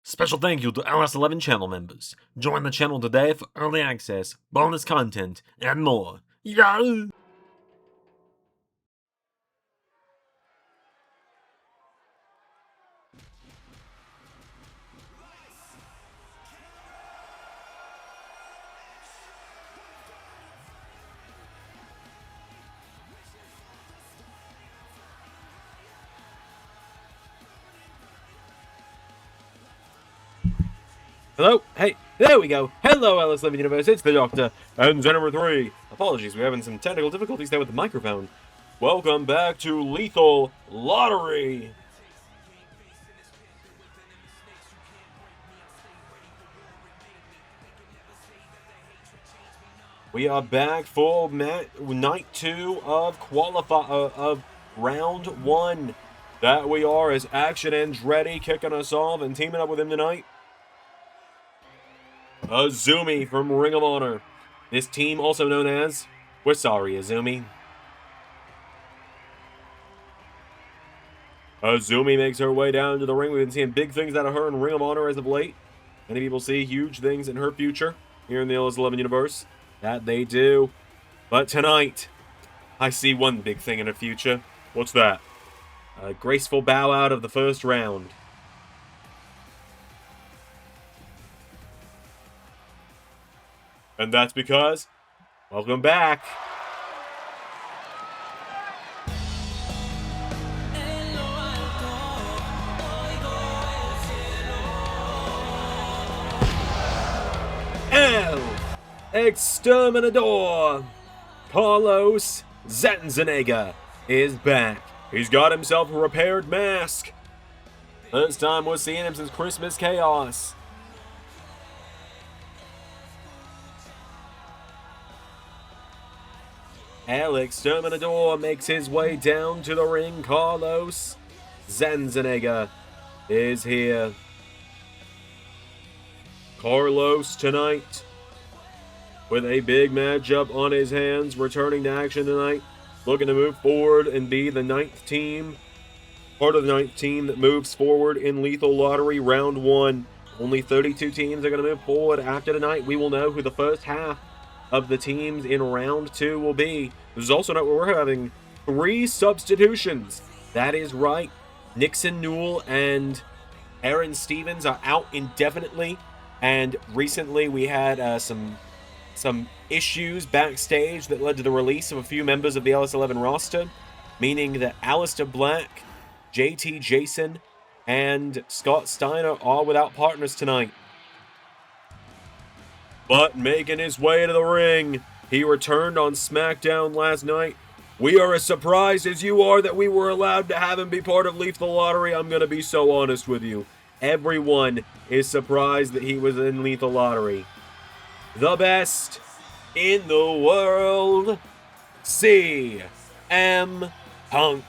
Special thank you to LS11 channel members. Join the channel today for early access, bonus content, and more. Yeah! Hello? Hey, there we go. Hello, LS11 Universe. It's the Doctor. And number 3. Apologies, we're having some technical difficulties there with the microphone. Welcome back to Lethal Lottery. We are back for night 2 of round 1. That we are, as Action Andretti kicking us off, and teaming up with him tonight, Azumi from Ring of Honor. This team also known as, we're sorry, Azumi. Azumi makes her way down to the ring. We've been seeing big things out of her in Ring of Honor as of late. Many people see huge things in her future here in the LS11 universe. That they do. But tonight, I see one big thing in her future. What's that? A graceful bow out of the first round. And that's because, welcome back. El Exterminador Carlos Zandzenegger is back. He's got himself a repaired mask. First time we're seeing him since Christmas Chaos. El Exterminador makes his way down to the ring. Carlos Zandzenegger is here. Carlos tonight with a big matchup on his hands, returning to action tonight, looking to move forward and be the 9th team, part of the 9th team that moves forward in Lethal Lottery Round 1. Only 32 teams are going to move forward after tonight. We will know who the first half of the teams in Round 2 will be. This is also note where we're having 3 substitutions. That is right. Nixon Newell and Aaron Stevens are out indefinitely. And recently we had some issues backstage that led to the release of a few members of the LS11 roster, meaning that Aleister Black, JT Jayson, and Scott Steiner are without partners tonight. But making his way to the ring, he returned on SmackDown last night. We are as surprised as you are that we were allowed to have him be part of Lethal Lottery. I'm going to be so honest with you. Everyone is surprised that he was in Lethal Lottery. The best in the world, CM Punk.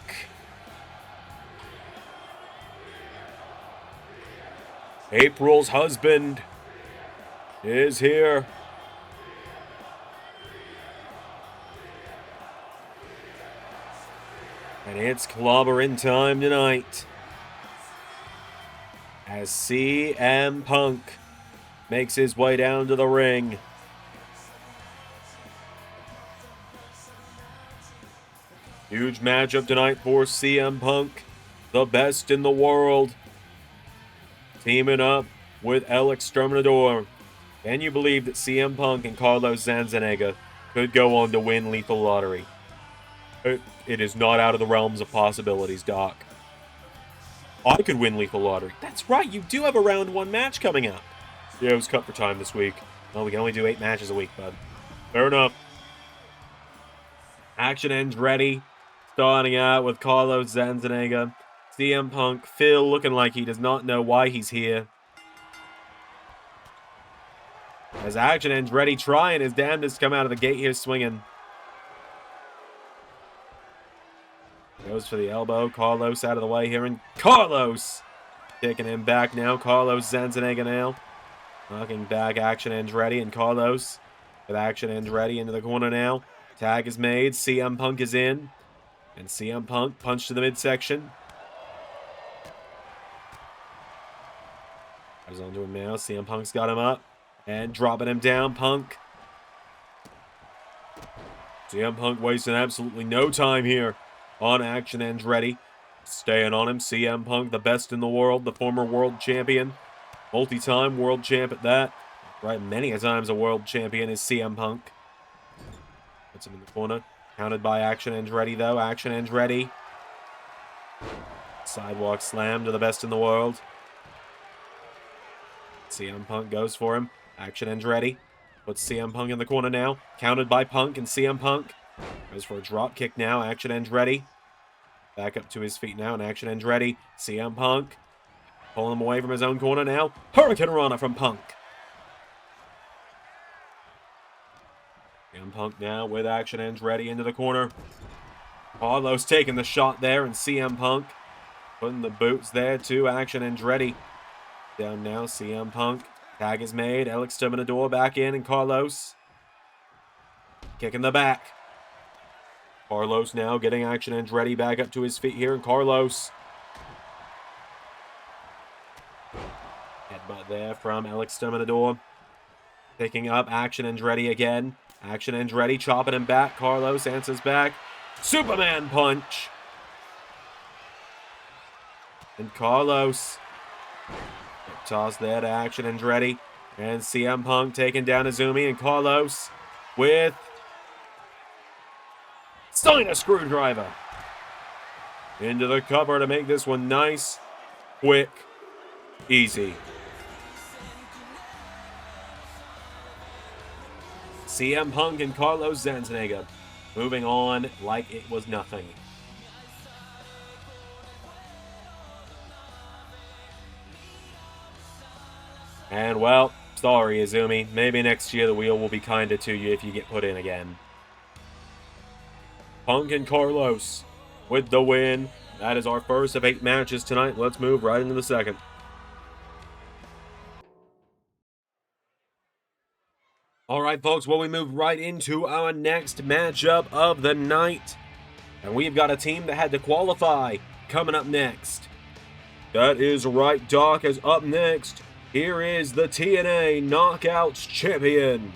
April's husband is here. And it's clobbering time tonight, as CM Punk makes his way down to the ring. Huge matchup tonight for CM Punk, the best in the world, teaming up with El Exterminador. Can you believe that CM Punk and Carlos Zandzenegger could go on to win Lethal Lottery? It is not out of the realms of possibilities, Doc. I could win Lethal Lottery. That's right, you do have a round 1 match coming up. Yeah, it was cut for time this week. Well, we can only do 8 matches a week, bud. Fair enough. Action Andretti starting out with Carlos Zandzenegger. CM Punk, Phil looking like he does not know why he's here. As Action Andretti trying his damnedest to come out of the gate here swinging. Goes for the elbow. Carlos out of the way here. And Carlos kicking him back now. Carlos Zandzenegger now. Knocking back Action Andretti, and Carlos with Action Andretti into the corner now. Tag is made. CM Punk is in. And CM Punk punched to the midsection. He's onto him now. CM Punk's got him up. And dropping him down, Punk. CM Punk wasting absolutely no time here on Action Andretti. Staying on him. CM Punk, the best in the world, the former world champion. Multi-time world champ at that. Right, many a times a world champion is CM Punk. Puts him in the corner. Counted by Action Andretti, though. Action Andretti. Sidewalk slam to the best in the world. CM Punk goes for him. Action Andretti puts CM Punk in the corner now. Counted by Punk, and CM Punk goes for a drop kick now. Action Andretti back up to his feet now, and Action Andretti. CM Punk pulling him away from his own corner now. Hurricane Rana from Punk. CM Punk now with Action Andretti into the corner. Carlos taking the shot there, and CM Punk putting the boots there to Action Andretti. Down now, CM Punk. Tag is made. El Exterminador back in, and Carlos kicking the back. Carlos now getting Action Andretti back up to his feet here, and Carlos. Headbutt there from El Exterminador. Picking up Action Andretti again. Action Andretti chopping him back. Carlos answers back. Superman punch. And Carlos. Toss there to Action Andretti. And CM Punk taking down Izumi, and Carlos with Steiner screwdriver. Into the cover to make this one nice, quick, easy. CM Punk and Carlos Zandzenegger moving on like it was nothing. And, well, sorry, Izumi. Maybe next year the wheel will be kinder to you if you get put in again. Punk and Carlos with the win. That is our first of 8 matches tonight. Let's move right into the second. All right, folks, well, we move right into our next matchup of the night. And we've got a team that had to qualify coming up next. That is right, Doc, is up next. Here is the TNA Knockouts Champion.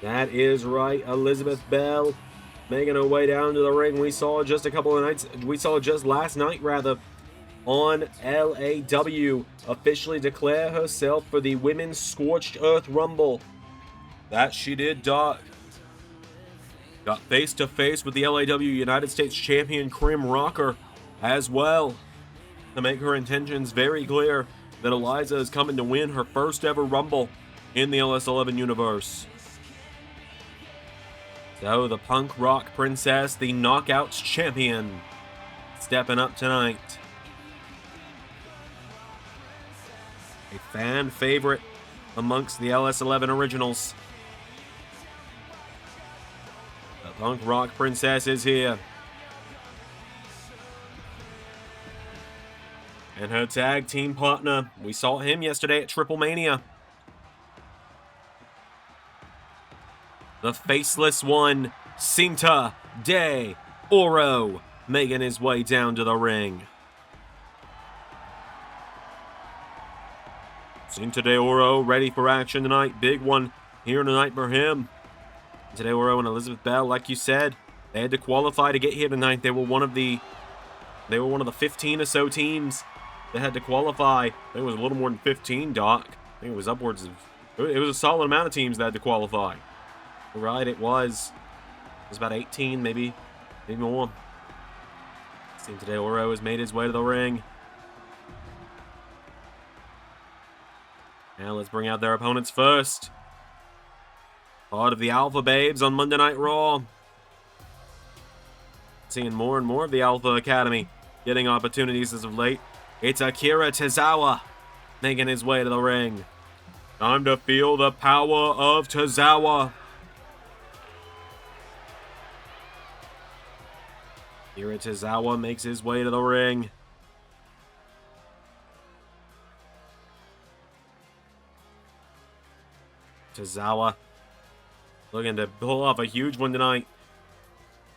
That is right, Elizabeth Belle making her way down to the ring. We saw just last night, on LAW officially declare herself for the Women's Scorched Earth Rumble. That she did, Doc. Got face to face with the LAW United States Champion Krim Rocker as well, to make her intentions very clear that Eliza is coming to win her first ever Rumble in the LS11 universe. So the Punk Rock Princess, the Knockouts Champion, stepping up tonight. A fan favorite amongst the LS11 originals. The Punk Rock Princess is here. And her tag team partner, we saw him yesterday at Triple Mania. The faceless one, Cinta de Oro, making his way down to the ring. Cinta de Oro ready for action tonight. Big one here tonight for him. Cinta de Oro and Elizabeth Belle, like you said, they had to qualify to get here tonight. They were one of the 15 or so teams that had to qualify. I think it was a little more than 15, Doc. I think it was upwards of... It was a solid amount of teams that had to qualify. Right, it was about 18, maybe more. Cinta de Oro has made his way to the ring. Now let's bring out their opponents first. Part of the Alpha Babes on Monday Night Raw. Seeing more and more of the Alpha Academy getting opportunities as of late. It's Akira Tozawa making his way to the ring. Time to feel the power of Tozawa. Akira Tozawa makes his way to the ring. Tozawa looking to pull off a huge one tonight.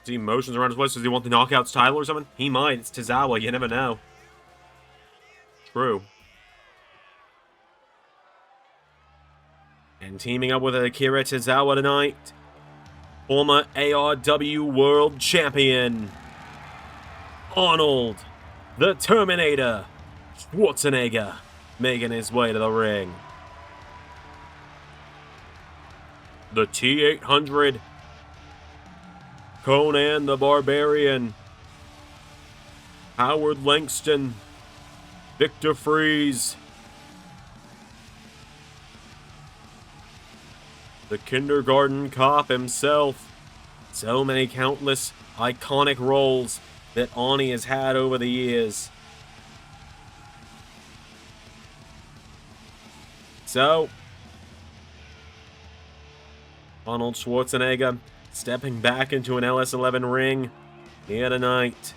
See motions around his waist. Does he want the Knockouts title or something? He might. It's Tozawa. You never know. True. And teaming up with Akira Tozawa tonight, former ARW World Champion, Arnold, the Terminator, Schwarzenegger, making his way to the ring. The T-800, Conan the Barbarian, Howard Langston, Victor Freeze, the kindergarten cop himself. So many countless iconic roles that Ani has had over the years. So, Arnold Schwarzenegger stepping back into an LS11 ring here tonight.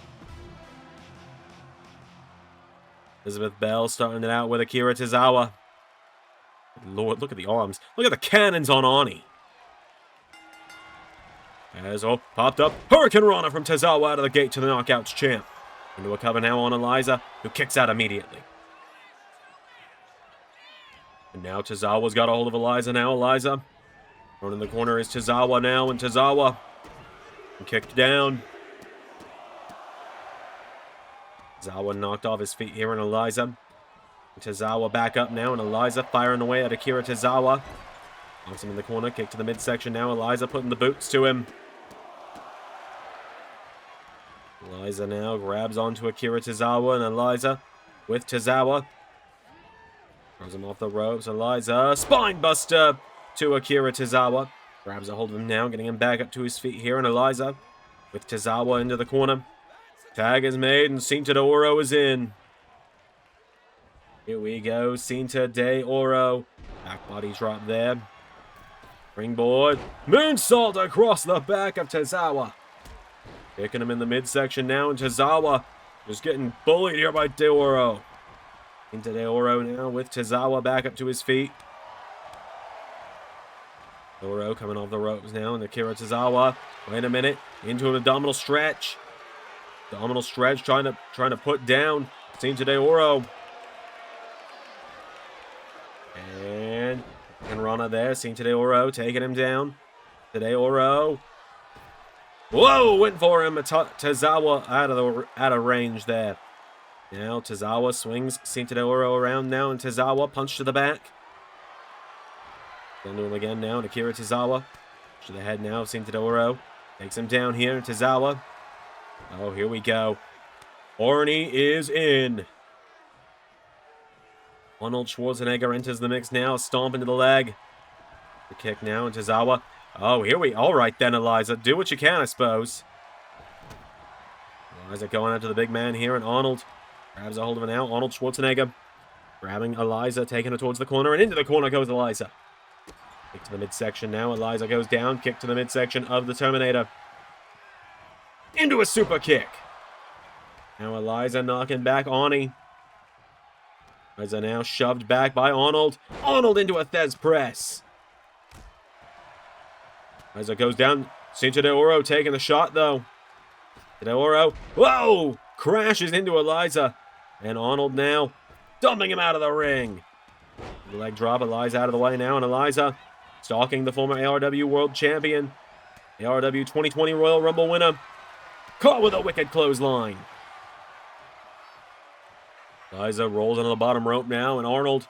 Elizabeth Belle starting it out with Akira Tozawa. Lord, look at the arms. Look at the cannons on Ani. As popped up. Hurricane Rana from Tozawa out of the gate to the Knockouts champ. Into a cover now on Eliza, who kicks out immediately. And now Tozawa's got a hold of Eliza now. Eliza. Thrown in the corner is Tozawa now, and Tozawa kicked down. Tozawa knocked off his feet here on Eliza. Tozawa back up now, and Eliza firing away at Akira Tozawa. Knocks him in the corner, kick to the midsection now. Eliza putting the boots to him. Eliza now grabs onto Akira Tozawa, and Eliza with Tozawa. Throws him off the ropes. Eliza, spine buster to Akira Tozawa. Grabs a hold of him now, getting him back up to his feet here, and Eliza with Tozawa into the corner. Tag is made, and Cinta de Oro is in. Here we go, Cinta de Oro. Back body drop there. Springboard. Moonsault across the back of Tozawa. Kicking him in the midsection now, and Tozawa just getting bullied here by de Oro. Cinta de Oro now with Tozawa back up to his feet. De Oro coming off the ropes now, and Akira Tozawa. Wait a minute. Into an abdominal stretch. Abdominal stretch trying to put down Cinta de Oro. And Rana there. Cinta de Oro taking him down. De Oro. Whoa! Went for him. Tozawa out of range there. Now Tozawa swings Cinta de Oro around now, and Tozawa punch to the back. Going to him again now, and Akira Tozawa. To the head now, Cinta de Oro. Takes him down here, and Tozawa. Oh, here we go. Arnie is in. Arnold Schwarzenegger enters the mix now. Stomp into the leg. The kick now, and Tozawa. Oh, here we... All right then, Eliza. Do what you can, I suppose. Eliza going after the big man here, and Arnold grabs a hold of it now. Arnold Schwarzenegger grabbing Eliza, taking her towards the corner, and into the corner goes Eliza. Kick to the midsection now. Eliza goes down. Kick to the midsection of the Terminator. Into a super kick. Now Eliza knocking back Ani. Eliza now shoved back by Arnold. Arnold into a Thez press. Eliza goes down. Cinta de Oro taking the shot though. De Oro. Whoa! Crashes into Eliza. And Arnold now dumping him out of the ring. The leg drop. Eliza out of the way now. And Eliza stalking the former ARW World Champion. ARW 2020 Royal Rumble winner. Caught with a wicked clothesline. Eliza rolls onto the bottom rope now, and Arnold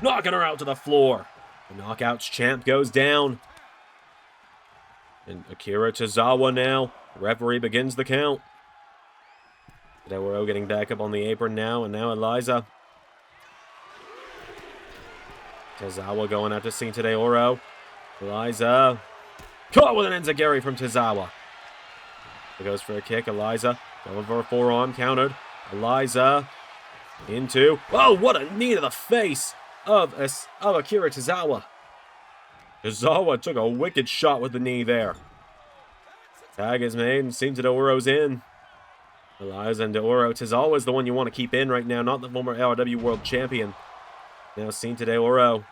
knocking her out to the floor. The Knockouts champ goes down. And Akira Tozawa now. The referee begins the count. De Oro getting back up on the apron now, and now Eliza. Tozawa going after Cinta de Oro. Eliza caught with an enziguri from Tozawa. It goes for a kick. Eliza going for a forearm, countered. Eliza into... Oh, what a knee to the face of Akira Tozawa. Tozawa took a wicked shot with the knee there. Tag is made, and Cinta de Oro's in. Eliza and de Oro. Tozawa is the one you want to keep in right now, not the former ARW World Champion. Now Cinta de Oro.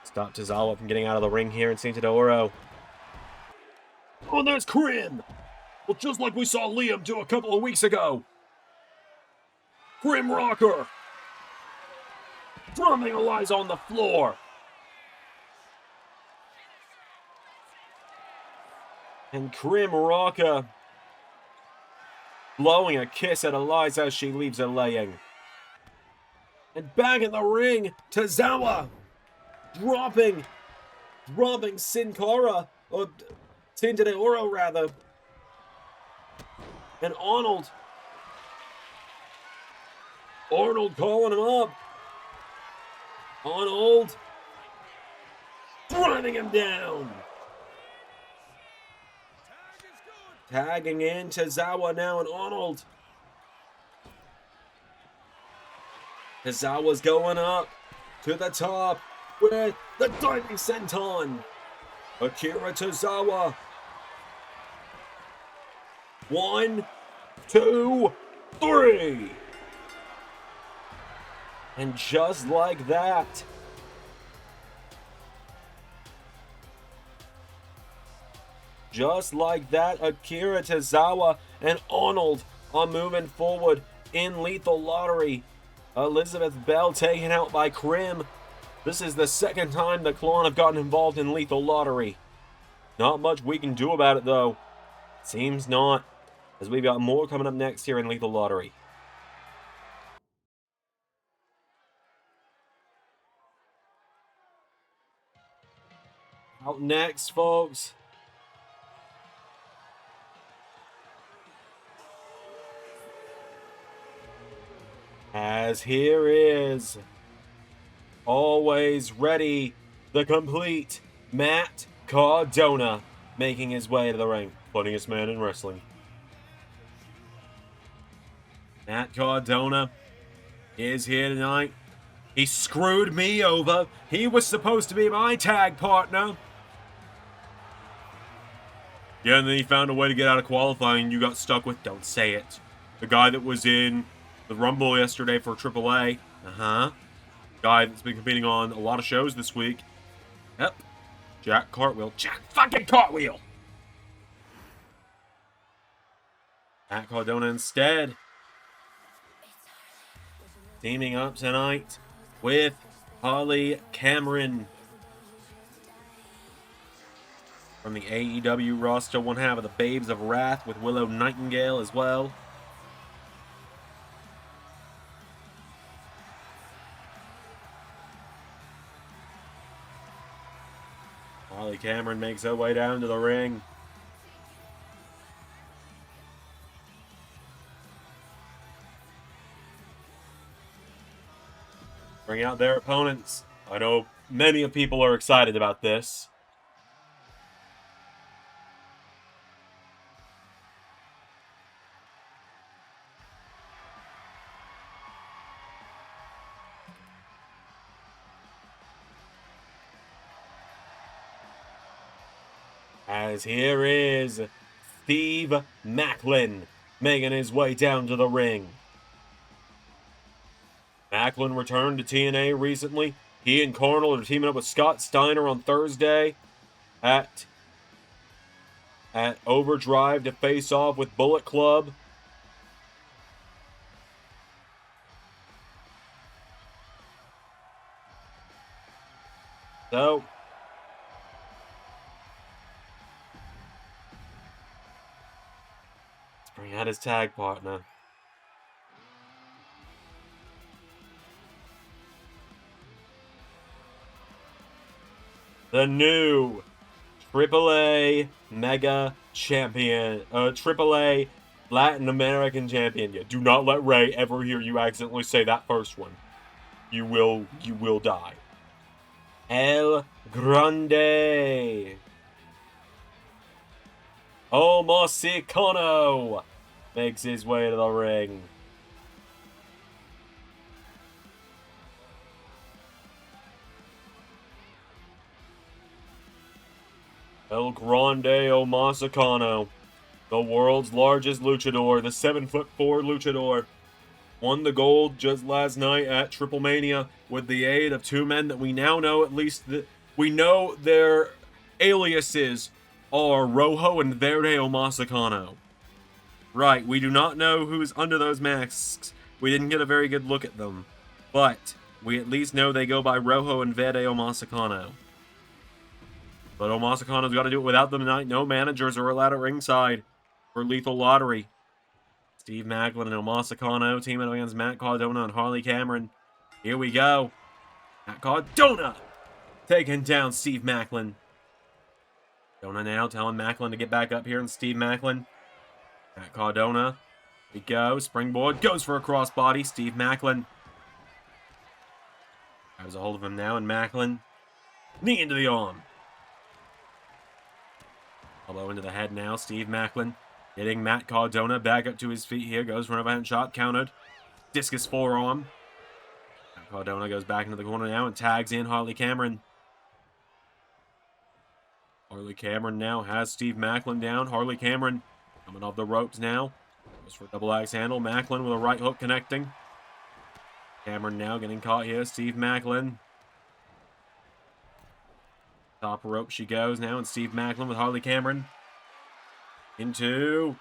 Stop Tozawa from getting out of the ring here, and Cinta de Oro. Oh, and there's Krim! Well, just like we saw Liam do a couple of weeks ago. Grim Rocker. Drumming Eliza on the floor. And Grim Rocker blowing a kiss at Eliza as she leaves her laying. And back in the ring, Tozawa dropping Sin Cara, or Cinta de Oro rather. And Arnold calling him up. Arnold running him down. Tagging in Tozawa now and Arnold. Tozawa's going up to the top with the diving senton. Akira Tozawa. 1, 2, 3. And just like that, Akira Tozawa and Arnold are moving forward in Lethal Lottery. Elizabeth Belle taken out by Krim. This is the second time the Clan have gotten involved in Lethal Lottery. Not much we can do about it, though. Seems not, as we've got more coming up next here in Lethal Lottery. Out next, folks, as here is, always ready, the complete Matt Cardona making his way to the ring. Funniest man in wrestling. Matt Cardona is here tonight. He screwed me over. He was supposed to be my tag partner. Yeah, and then he found a way to get out of qualifying. You got stuck with, don't say it, the guy that was in the Rumble yesterday for AAA. Guy that's been competing on a lot of shows this week. Yep. Jack fucking Cartwheel. Matt Cardona instead. Teaming up tonight with Harley Cameron. From the AEW roster, one half of the Babes of Wrath with Willow Nightingale as well. Harley Cameron makes her way down to the ring. Bring out their opponents. I know many of people are excited about this. As here is Steve Maclin making his way down to the ring. Maclin returned to TNA recently. He and Arnold are teaming up with Scott Steiner on Thursday at Overdrive to face off with Bullet Club. So, let's bring out his tag partner. The new AAA Mega Champion, AAA Latin American Champion. Yeah, do not let Ray ever hear you accidentally say that first one. You will die. El Grande. Omosicano makes his way to the ring. El Grande Omosicano, the world's largest luchador, the 7'4" luchador, won the gold just last night at Triple Mania with the aid of two men that we now know, at least we know their aliases are Rojo and Verde Omosicano. Right, we do not know who's under those masks. We didn't get a very good look at them, but we at least know they go by Rojo and Verde Omosicano. But Omosicano's got to do it without them tonight. No managers are allowed at ringside for Lethal Lottery. Steve Maclin and Omosicano teaming up against Matt Cardona and Harley Cameron. Here we go. Matt Cardona taking down Steve Maclin. Cardona now telling Maclin to get back up here, and Steve Maclin. Matt Cardona. Here we go. Springboard. Goes for a crossbody. Steve Maclin. Grabs a hold of him now, and Maclin. Knee into the arm. Elbow into the head now. Steve Maclin. Getting Matt Cardona back up to his feet here. Goes for an overhand shot. Countered. Discus forearm. Matt Cardona goes back into the corner now and tags in Harley Cameron. Harley Cameron now has Steve Maclin down. Harley Cameron coming off the ropes now. Goes for a double axe handle. Maclin with a right hook connecting. Cameron now getting caught here. Steve Maclin. Top rope she goes now, and Steve Maclin with Harley Cameron. Into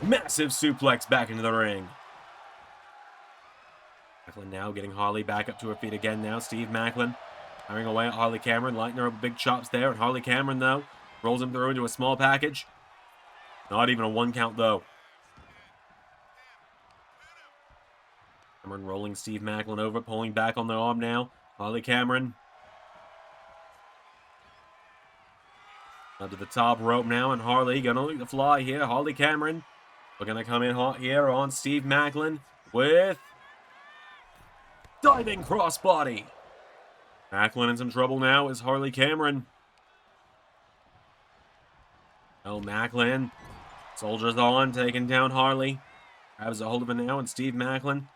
massive suplex back into the ring. Maclin now getting Harley back up to her feet again now. Steve Maclin firing away at Harley Cameron, lighting her up big chops there. And Harley Cameron, though, rolls him through into a small package. Not even a 1 count, though. Cameron rolling Steve Maclin over, pulling back on the arm now. Harley Cameron. Up to the top rope now, and Harley gonna look to fly here. Harley Cameron looking to come in hot here on Steve Maclin with diving crossbody. Maclin in some trouble now is Harley Cameron. Oh, Maclin soldiers on, taking down Harley. Grabs a hold of it now, and Steve Maclin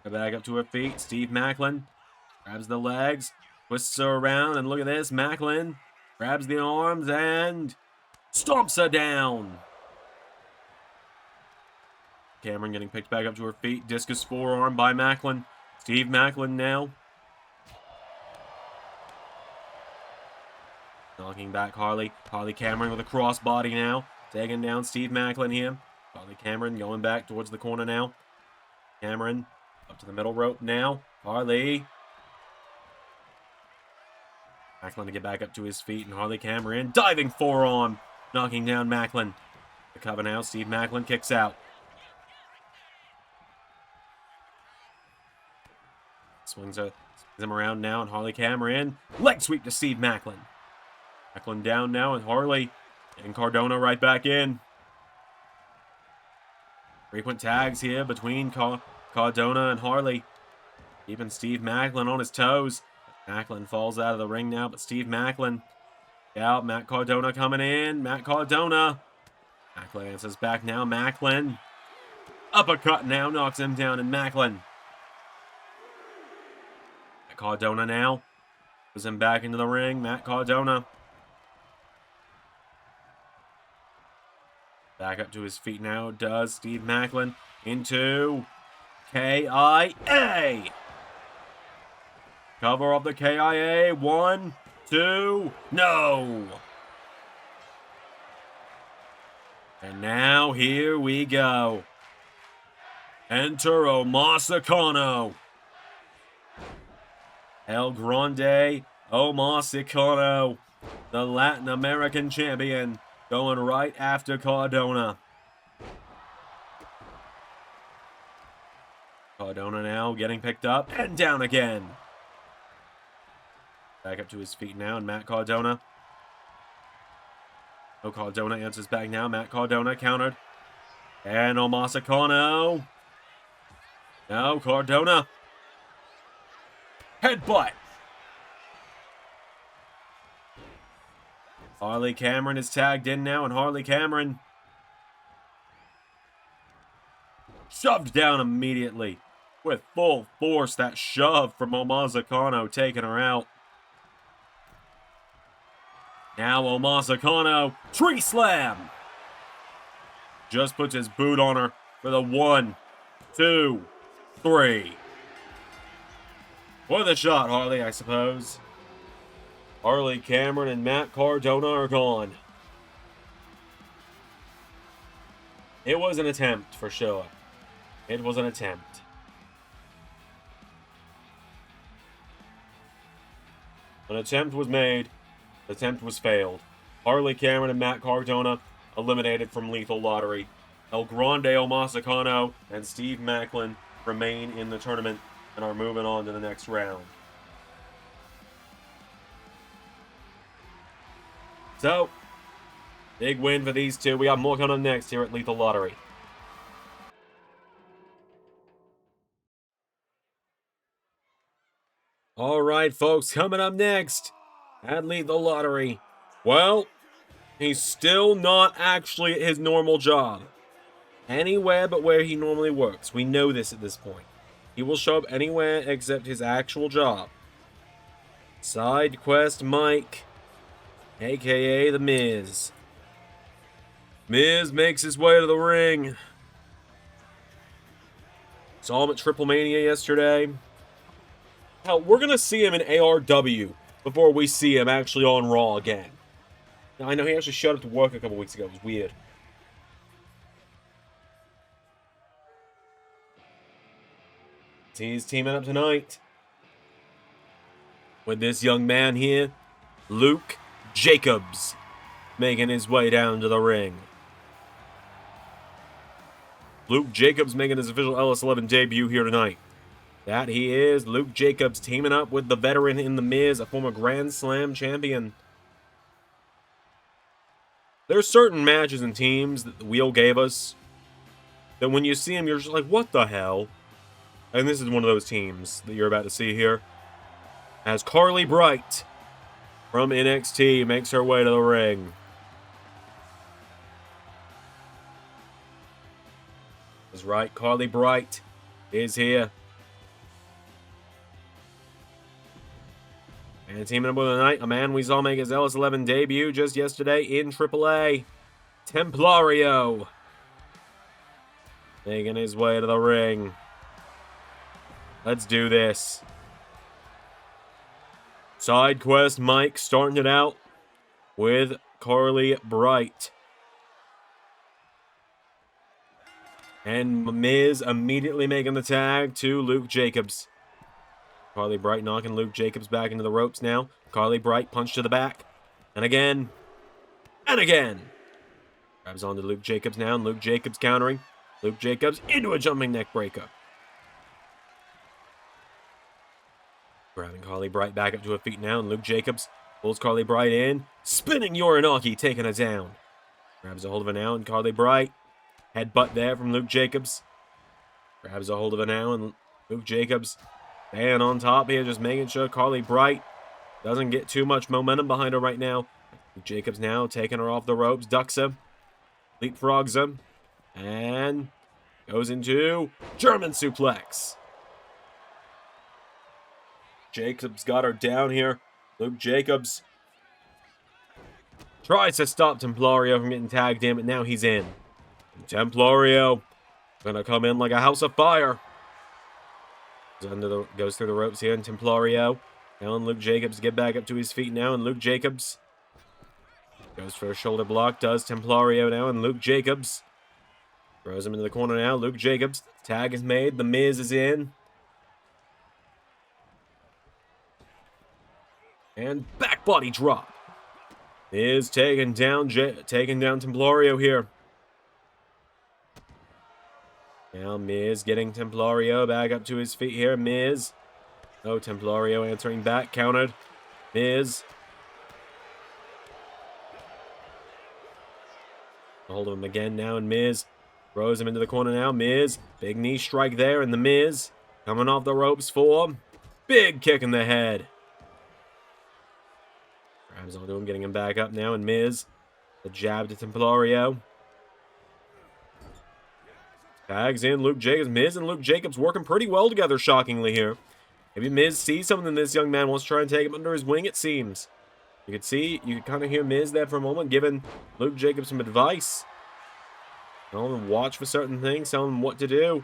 go back up to her feet. Steve Maclin grabs the legs, twists her around, and look at this. Maclin grabs the arms and stomps her down. Cameron getting picked back up to her feet. Discus forearm by Maclin. Steve Maclin now. Knocking back Harley. Harley Cameron with a crossbody now. Taking down Steve Maclin here. Harley Cameron going back towards the corner now. Cameron up to the middle rope now. Harley. Maclin to get back up to his feet, and Harley Cameron diving forearm, knocking down Maclin. The cover now. Steve Maclin kicks out. Swings him around now, and Harley Cameron leg sweep to Steve Maclin. Maclin down now, and Harley and Cardona right back in. Frequent tags here between Cardona and Harley, keeping Steve Maclin on his toes. Maclin falls out of the ring now, but Steve Maclin out. Matt Cardona coming in. Matt Cardona. Maclin answers back now. Maclin. Uppercut now. Knocks him down, and Maclin. Matt Cardona now. Puts him back into the ring. Matt Cardona. Back up to his feet now. Does Steve Maclin into KIA. Cover of the KIA. 1, 2, no. And now here we go. Enter Omosicano. El Grande Omosicano, the Latin American champion, going right after Cardona. Cardona now getting picked up and down again. Back up to his feet now, and Matt Cardona. No, Cardona answers back now. Matt Cardona countered. And Omosicano. No, Cardona. Headbutt. Harley Cameron is tagged in now, and Harley Cameron shoved down immediately with full force. That shove from Omosicano taking her out. Now Omosicano, tree slam. Just puts his boot on her for the 1, 2, 3. For the shot, Harley, I suppose. Harley Cameron and Matt Cardona are gone. It was an attempt, for sure. It was an attempt. An attempt was made. The attempt was failed. Harley, Cameron, and Matt Cardona eliminated from Lethal Lottery. El Grande, Omosicano, and Steve Maclin remain in the tournament and are moving on to the next round. So, big win for these two. We got more coming up next here at Lethal Lottery. All right, folks, coming up next at Lethal Lottery. Well, he's still not actually at his normal job. Anywhere but where he normally works. We know this at this point. He will show up anywhere except his actual job. Side Quest Mike, a.k.a. The Miz. Miz makes his way to the ring. Saw him at Triple Mania yesterday. Hell, we're going to see him in ARW before we see him actually on Raw again. Now, I know he actually showed up to work a couple weeks ago. It was weird. He's teaming up tonight with this young man here, Luke Jacobs, making his way down to the ring. Luke Jacobs making his official LS11 debut here tonight. That he is. Luke Jacobs teaming up with the veteran in The Miz, a former Grand Slam champion. There's certain matches and teams that the wheel gave us that when you see them, you're just like, what the hell? And this is one of those teams that you're about to see here. As Carlee Bright from NXT makes her way to the ring. That's right, Carlee Bright is here. And teaming up with tonight, a man we saw make his LS11 debut just yesterday in AAA, Templario. Making his way to the ring. Let's do this. Side Quest Mike starting it out with Carlee Bright. And Miz immediately making the tag to Luke Jacobs. Carlee Bright knocking Luke Jacobs back into the ropes now. Carlee Bright punch to the back. And again. And again. Grabs onto Luke Jacobs now. And Luke Jacobs countering. Luke Jacobs into a jumping neck breaker. Grabbing Carlee Bright back up to her feet now. And Luke Jacobs pulls Carlee Bright in. Spinning Uranagi, taking her down. Grabs a hold of her now. And Carlee Bright. Headbutt there from Luke Jacobs. Grabs a hold of her now. And Luke Jacobs staying on top here, just making sure Carlee Bright doesn't get too much momentum behind her right now. Jacobs now taking her off the ropes, ducks her, leapfrogs her, and goes into German suplex. Jacobs got her down here. Luke Jacobs tries to stop Templario from getting tagged in, but now he's in. Templario gonna come in like a house of fire. Goes through the ropes here, and Templario. Now and Luke Jacobs get back up to his feet now, and Luke Jacobs goes for a shoulder block, does Templario now, and Luke Jacobs throws him into the corner now. Luke Jacobs, tag is made, The Miz is in. And back body drop. Miz taking down Templario here. Now Miz getting Templario back up to his feet here. Miz. Oh, Templario answering back. Countered. Miz. Hold of him again now, and Miz throws him into the corner now. Miz. Big knee strike there, and The Miz coming off the ropes for big kick in the head. Grabs onto him, getting him back up now, and Miz. The jab to Templario. Tags in Luke Jacobs. Miz and Luke Jacobs working pretty well together, shockingly here. Maybe Miz sees something this young man wants to try and take him under his wing, it seems. You could kind of hear Miz there for a moment, giving Luke Jacobs some advice. Telling him watch for certain things, telling him what to do.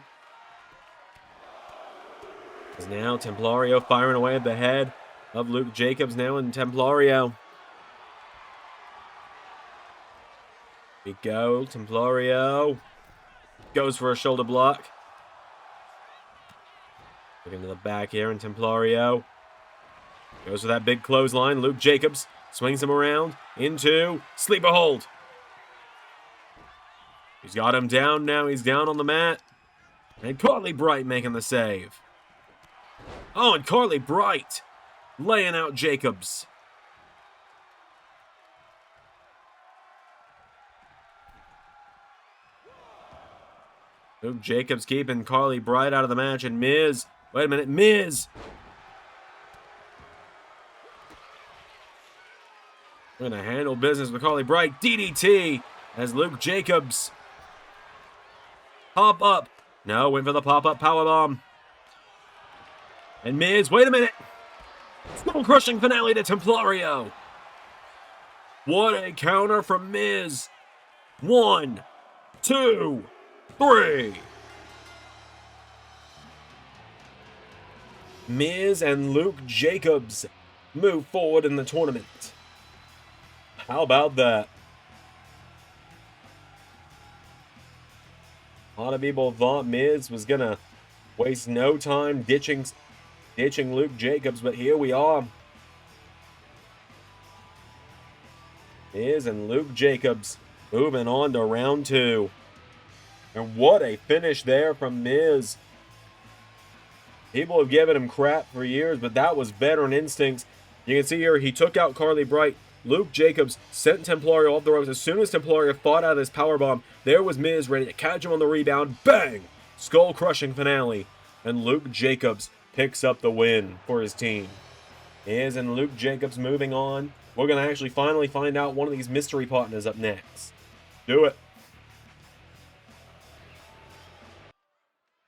As now Templario firing away at the head of Luke Jacobs now, and Templario. Here we go, Templario. Goes for a shoulder block. Looking to the back here, and Templario goes for that big clothesline. Luke Jacobs Swings him around into sleeper hold. He's got him down now. He's down on the mat. And Carlee Bright making the save. Oh, and Carlee Bright laying out Jacobs. Luke Jacobs keeping Carlee Bright out of the match. And Miz. Wait a minute. Miz. We're going to handle business with Carlee Bright. DDT as Luke Jacobs. Pop up. No, went for the pop-up powerbomb. And Miz, wait a minute. Skull-crushing finale to Templario. What a counter from Miz. 1, 2, 3. Miz and Luke Jacobs move forward in the tournament. How about that? A lot of people thought Miz was going to waste no time ditching Luke Jacobs, but here we are. Miz and Luke Jacobs moving on to round 2. And what a finish there from Miz. People have given him crap for years, but that was veteran instincts. You can see here, he took out Carlee Bright. Luke Jacobs sent Templario off the ropes. As soon as Templario fought out of this powerbomb, there was Miz ready to catch him on the rebound. Bang! Skull-crushing finale. And Luke Jacobs picks up the win for his team. Miz and Luke Jacobs moving on. We're going to actually finally find out one of these mystery partners up next. Do it.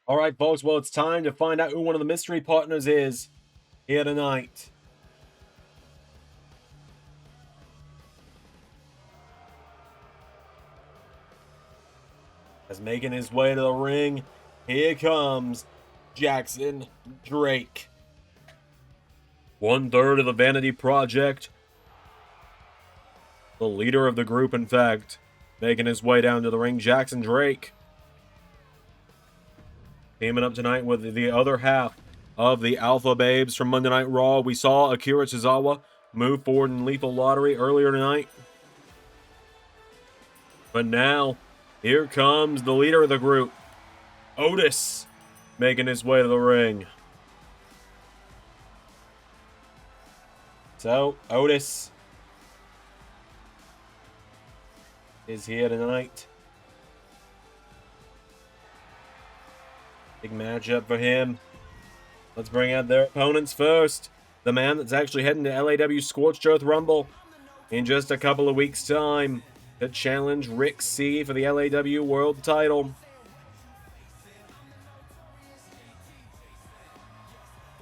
All right, folks. Well, it's time to find out who one of the mystery partners is here tonight. As making his way to the ring, here comes Jackson Drake. 1/3 of the Vanity Project. The leader of the group, in fact. Making his way down to the ring, Jackson Drake. Teaming up tonight with the other half of the Alpha Babes from Monday Night Raw. We saw Akira Tozawa move forward in Lethal Lottery earlier tonight. But now, here comes the leader of the group, Otis, making his way to the ring. So, Otis is here tonight. Big matchup for him. Let's bring out their opponents first. The man that's actually heading to LAW Scorched Earth Rumble in just a couple of weeks' time to challenge Rick C for the LAW World title.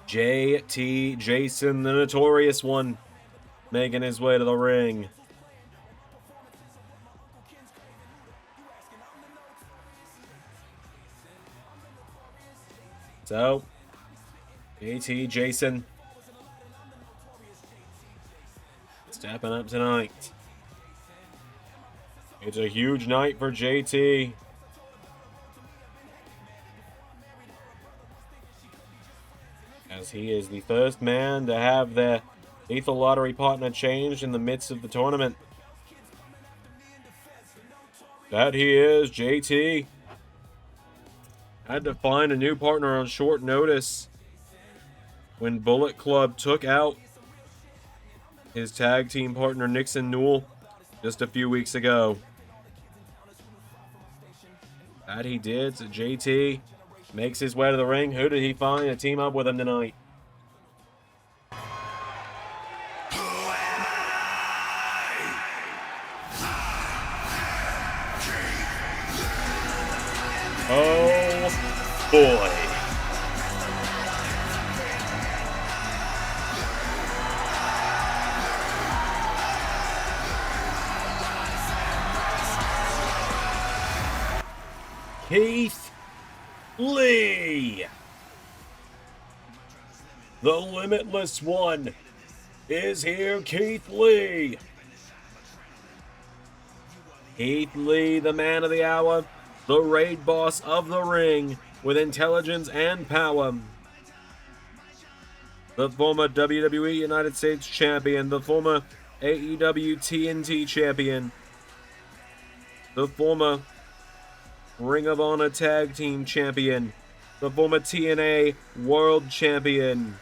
JT Jayson, the Notorious One, making his way to the ring. So, JT Jayson stepping up tonight. It's a huge night for JT. As he is the first man to have their Lethal Lottery partner changed in the midst of the tournament. That he is, JT. Had to find a new partner on short notice when Bullet Club took out his tag team partner Nixon Newell just a few weeks ago. That he did. So JT makes his way to the ring. Who did he find to team up with him tonight? Oh boy. Keith Lee, the Limitless One, is here. Keith Lee. Keith Lee, the man of the hour, the raid boss of the ring with intelligence and power. The former WWE United States Champion, the former AEW TNT champion, the former Ring of Honor Tag Team champion, the former TNA World Champion,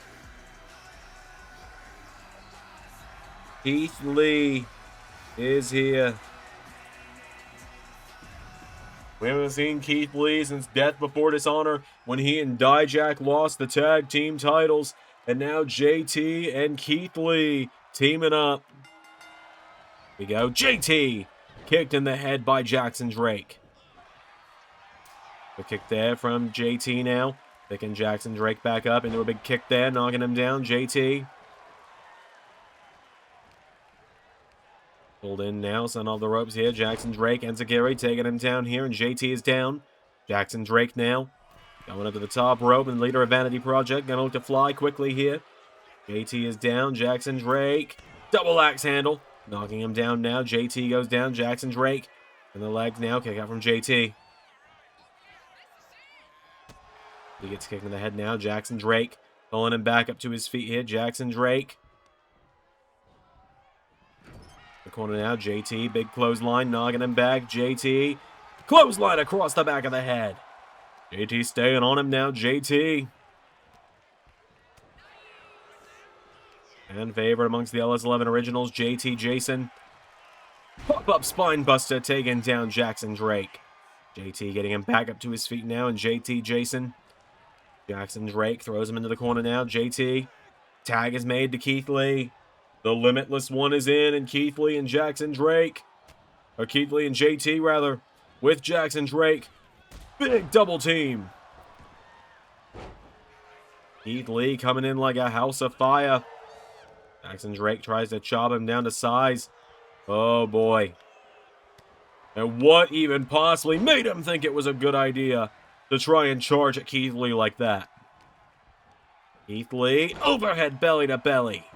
Keith Lee is here. We haven't seen Keith Lee since Death Before Dishonor, when he and Dijak lost the tag team titles. And now JT and Keith Lee teaming up. We go. JT kicked in the head by Jackson Drake. The kick there from JT now. Picking Jackson Drake back up into a big kick there, knocking him down. JT. Pulled in now, son off the ropes here. Jackson Drake and Akira taking him down here, and JT is down. Jackson Drake now going up to the top rope, and leader of Vanity Project gonna look to fly quickly here. JT is down. Jackson Drake, double axe handle, knocking him down now. JT goes down. Jackson Drake and the legs now. Kick out from JT. He gets kicked in the head now. Jackson Drake pulling him back up to his feet here. Jackson Drake. The corner now, JT, big clothesline, knocking him back. JT, clothesline across the back of the head. JT staying on him now, JT. And favorite amongst the LS11 originals, JT Jayson. Pop-up spine buster taking down Jackson Drake. JT getting him back up to his feet now, and JT Jayson. Jackson Drake throws him into the corner now, JT. Tag is made to Keith Lee. The Limitless One is in, and Keith Lee and Jackson Drake, or Keith Lee and JT rather, with Jackson Drake. Big double team. Keith Lee coming in like a house of fire. Jackson Drake tries to chop him down to size. Oh boy. And what even possibly made him think it was a good idea to try and charge at Keith Lee like that? Keith Lee, overhead belly to belly.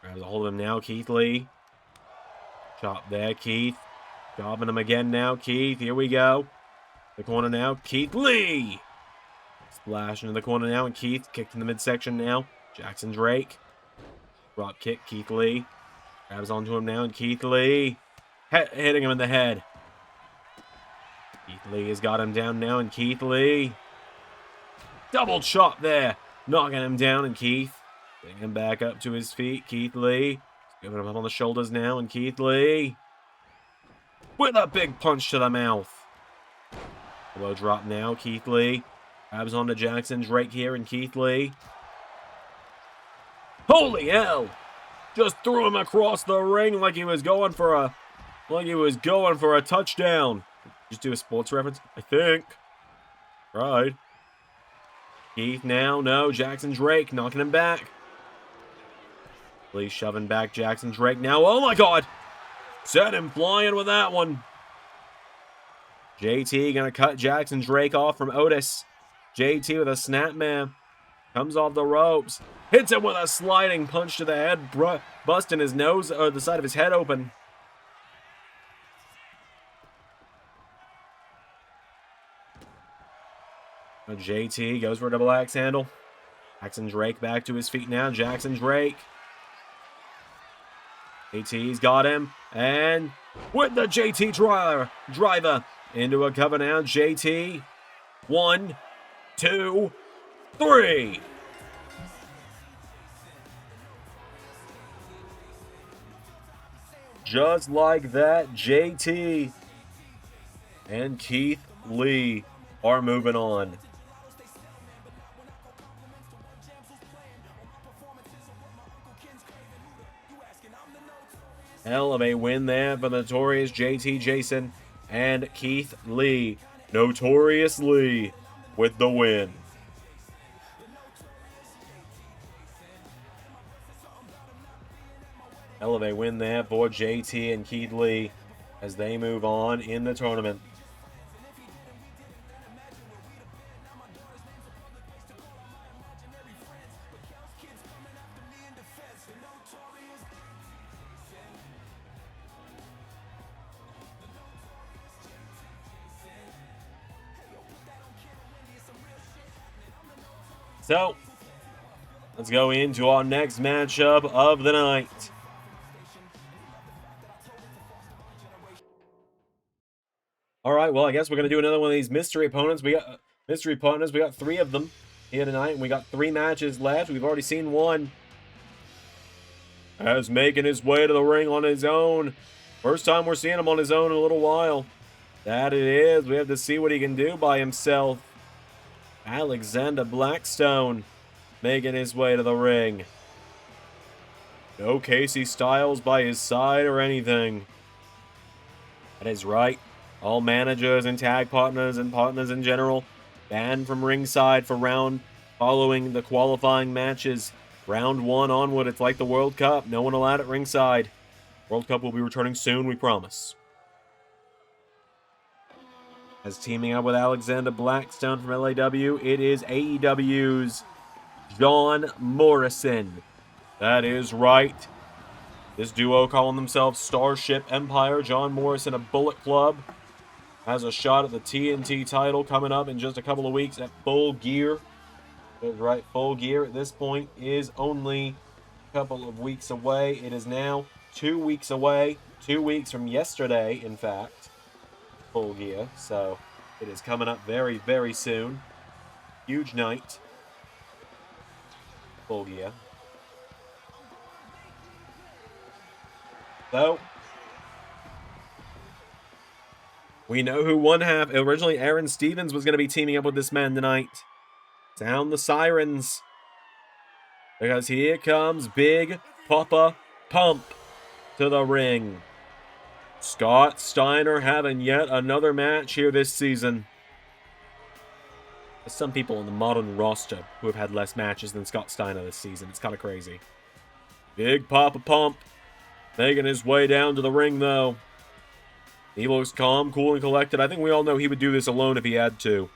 Grabs a hold of him now, Keith Lee. Chop there, Keith. Chopping him again now, Keith. Here we go. The corner now, Keith Lee. Splash into the corner now, and Keith kicked in the midsection now. Jackson Drake. Drop kick, Keith Lee. Grabs onto him now, and Keith Lee hitting him in the head. Keith Lee has got him down now, and Keith Lee. Double chop there. Knocking him down, and Keith. Bring him back up to his feet. Keith Lee. Giving him up on the shoulders now. And Keith Lee. With a big punch to the mouth. Low drop now. Keith Lee. Grabs onto Jackson Drake here. And Keith Lee. Holy hell. Just threw him across the ring like he was going for a touchdown. Just do a sports reference? I think. Right. Keith now. No. Jackson Drake knocking him back. Lee shoving back Jackson Drake now. Oh my god! Set him flying with that one. JT gonna cut Jackson Drake off from Otis. JT with a snapmare. Comes off the ropes. Hits him with a sliding punch to the head. Busting his nose, or the side of his head open. JT goes for a double axe handle. Jackson Drake back to his feet now. Jackson Drake. JT's got him. And with the JT driver into a cover now. JT. 1, 2, 3. Just like that, JT and Keith Lee are moving on. Hell of a win there for the notorious JT Jayson and Keith Lee. Notorious Lee with the win. Hell of a win there for JT and Keith Lee as they move on in the tournament. So, Let's go into our next matchup of the night. All right, well, I guess we're going to do another one of these mystery opponents. We got mystery partners. We got 3 of them here tonight, and we got 3 matches left. We've already seen one. As making his way to the ring on his own. First time we're seeing him on his own in a little while. That it is. We have to see what he can do by himself. Alexander Blackstone making his way to the ring. No Casey Styles by his side or anything. That is right. All managers and tag partners and partners in general banned from ringside for round following the qualifying matches. Round 1 onward, it's like the World Cup. No one allowed at ringside. World Cup will be returning soon, we promise. As teaming up with Alexander Blackstone from LAW, it is AEW's John Morrison. That is right. This duo calling themselves Starship Empire. John Morrison of Bullet Club has a shot at the TNT title coming up in just a couple of weeks at Full Gear. That's right, Full Gear at this point is only a couple of weeks away. It is now 2 weeks away. 2 weeks from yesterday, in fact. Full Gear. So it is coming up very, very soon. Huge night. Full Gear. So we know who one half. Originally, Aaron Stevens was going to be teaming up with this man tonight. Sound the sirens. Because here comes Big Papa Pump to the ring. Scott Steiner having yet another match here this season. There's some people on the modern roster who have had less matches than Scott Steiner this season. It's kind of crazy. Big Papa Pump making his way down to the ring, though. He looks calm, cool, and collected. I think we all know he would do this alone if he had to.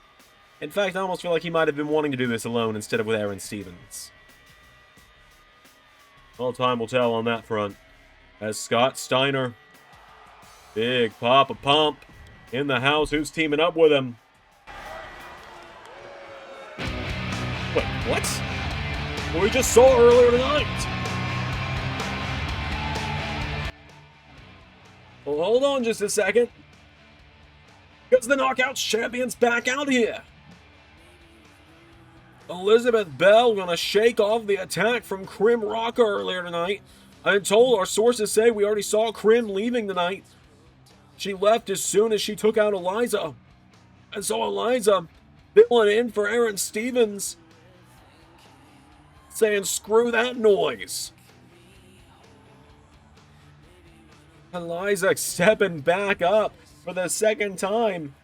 In fact, I almost feel like he might have been wanting to do this alone instead of with Aaron Stevens. Well, time will tell on that front. As Scott Steiner, Big Papa Pump, in the house. Who's teaming up with him? Wait, what? What we just saw earlier tonight. Well, hold on just a second. Because the Knockouts champion's back out here. Elizabeth Belle gonna shake off the attack from Krim Rocker earlier tonight. I'm told our sources say we already saw Krim leaving tonight. She left as soon as she took out Eliza. And so Eliza filling in for Aaron Stevens. Saying screw that noise. Eliza stepping back up for the second time.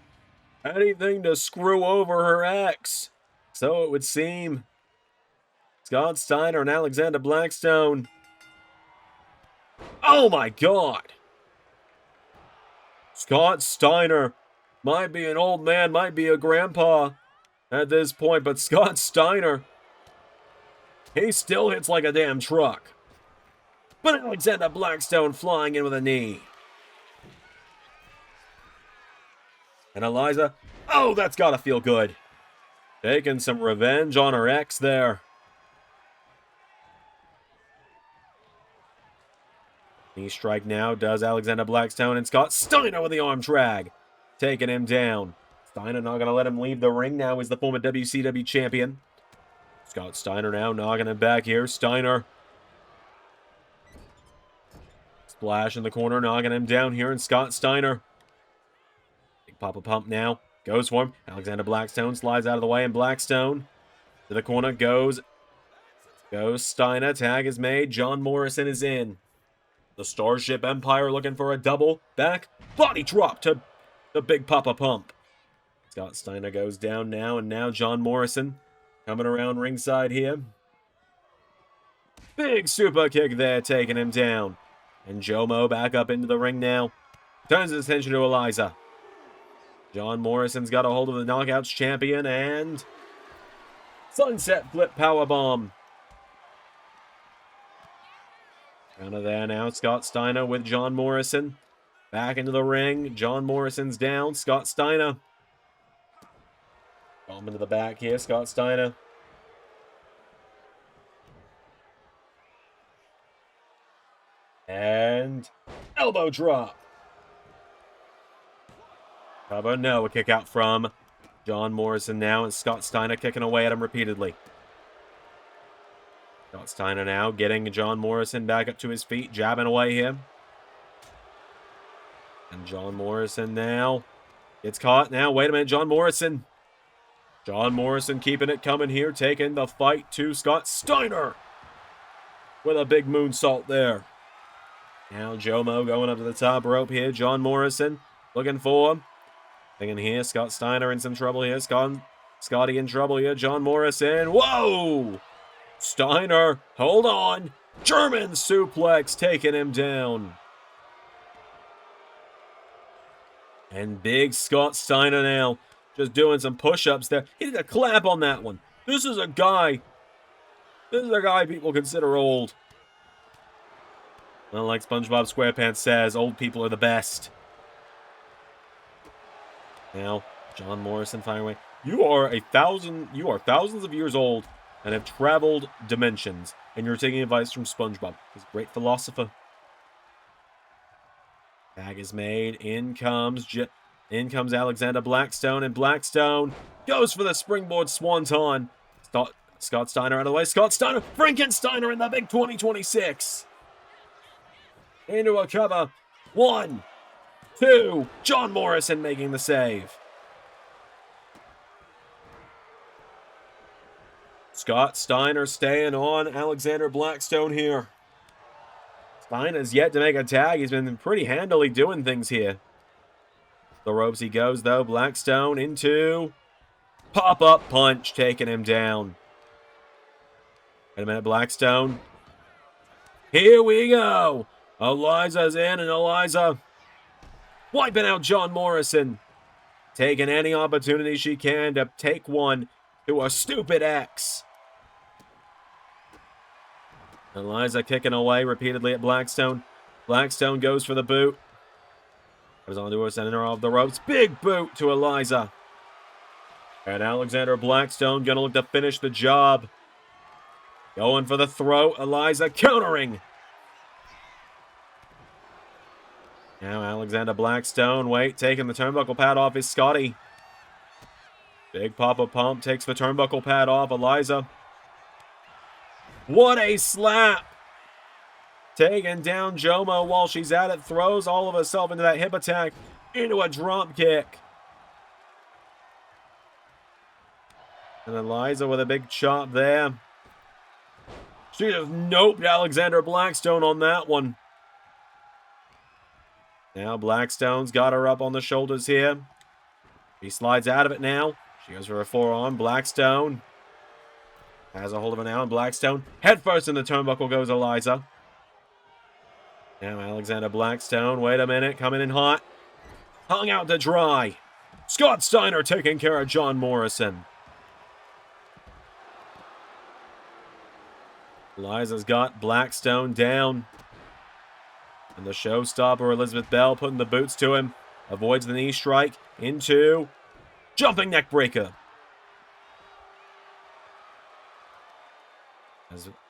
Anything to screw over her ex. So it would seem. Scott Steiner and Alexander Blackstone. Oh my God. Scott Steiner might be an old man, might be a grandpa at this point, but Scott Steiner, he still hits like a damn truck. But Alexander Blackstone flying in with a knee. And Eliza, oh, that's gotta feel good. Taking some revenge on her ex there. Knee strike now does Alexander Blackstone, and Scott Steiner with the arm drag. Taking him down. Steiner not going to let him leave the ring now. He's the former WCW champion. Scott Steiner now knocking him back here. Steiner. Splash in the corner, knocking him down here, and Scott Steiner. Big Papa Pump now. Goes for him. Alexander Blackstone slides out of the way, and Blackstone to the corner goes. Goes Steiner. Tag is made. John Morrison is in. The Starship Empire looking for a double back body drop to the Big Papa Pump. Scott Steiner goes down now, and now John Morrison coming around ringside here. Big super kick there, taking him down. And Jomo back up into the ring now. Turns his attention to Eliza. John Morrison's got a hold of the Knockouts champion, and Sunset Flip Powerbomb. Out of there now, Scott Steiner with John Morrison. Back into the ring. John Morrison's down. Scott Steiner. Bomb into the back here. Scott Steiner. And elbow drop. Cover, no. A kick out from John Morrison now. And Scott Steiner kicking away at him repeatedly. Scott Steiner now getting John Morrison back up to his feet. Jabbing away here. And John Morrison now gets caught. Now, wait a minute. John Morrison. John Morrison keeping it coming here. Taking the fight to Scott Steiner. With a big moonsault there. Now Jomo going up to the top rope here. John Morrison looking for him. Thinking here. Scott Steiner in some trouble here. Scotty in trouble here. John Morrison. Whoa! Steiner, hold on. German suplex taking him down. And big Scott Steiner now just doing some push-ups there. He did a clap on that one. This is a guy people consider old. Well, like SpongeBob SquarePants says, old people are the best. Now, John Morrison firing away. You are thousands of years old and have traveled dimensions, and you're taking advice from SpongeBob. He's a great philosopher. Tag is made. In comes Alexander Blackstone, and Blackstone goes for the springboard swanton. Scott Steiner out of the way. Scott Steiner, Frankensteiner in the big 2026. Into a cover. 1, 2. John Morrison making the save. Scott Steiner staying on Alexander Blackstone here. Steiner's yet to make a tag. He's been pretty handily doing things here. The ropes he goes, though. Blackstone into pop-up punch, taking him down. Wait a minute, Blackstone. Here we go. Eliza's in, and Eliza wiping out John Morrison. Taking any opportunity she can to take one to a stupid X. Eliza kicking away repeatedly at Blackstone. Blackstone goes for the boot. Goes on to a center of the ropes. Big boot to Eliza. And Alexander Blackstone going to look to finish the job. Going for the throat. Eliza countering. Now Alexander Blackstone, taking the turnbuckle pad off is Scotty. Big Papa Pump takes the turnbuckle pad off. Eliza. What a slap! Taking down Jomo while she's at it. Throws all of herself into that hip attack. Into a drop kick. And Eliza with a big chop there. She just noped Alexander Blackstone on that one. Now Blackstone's got her up on the shoulders here. She slides out of it now. She goes for a forearm. Blackstone has a hold of her now. And Blackstone head first in the turnbuckle goes Eliza. Now Alexander Blackstone. Wait a minute. Coming in hot. Hung out to dry. Scott Steiner taking care of John Morrison. Eliza's got Blackstone down. And the showstopper, Elizabeth Belle, putting the boots to him. Avoids the knee strike. Into jumping neck breaker.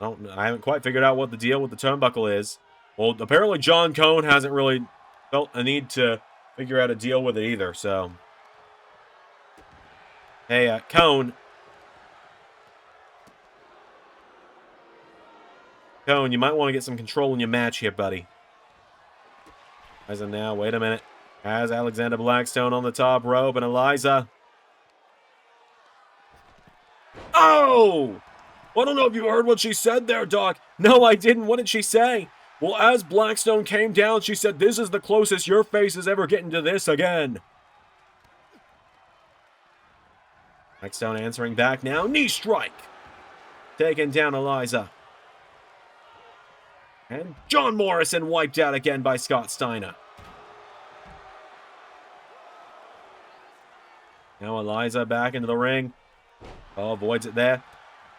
I haven't quite figured out what the deal with the turnbuckle is. Well, apparently John Cone hasn't really felt a need to figure out a deal with it either, so. Hey, Cone. Cone, you might want to get some control in your match here, buddy. As of now, wait a minute. Has Alexander Blackstone on the top rope, and Eliza. Oh! Well, I don't know if you heard what she said there, Doc. No, I didn't. What did she say? Well, as Blackstone came down, she said, "This is the closest your face is ever getting to this again." Blackstone answering back now. Knee strike. Taking down Eliza. And John Morrison wiped out again by Scott Steiner. Now Eliza back into the ring. Oh, avoids it there.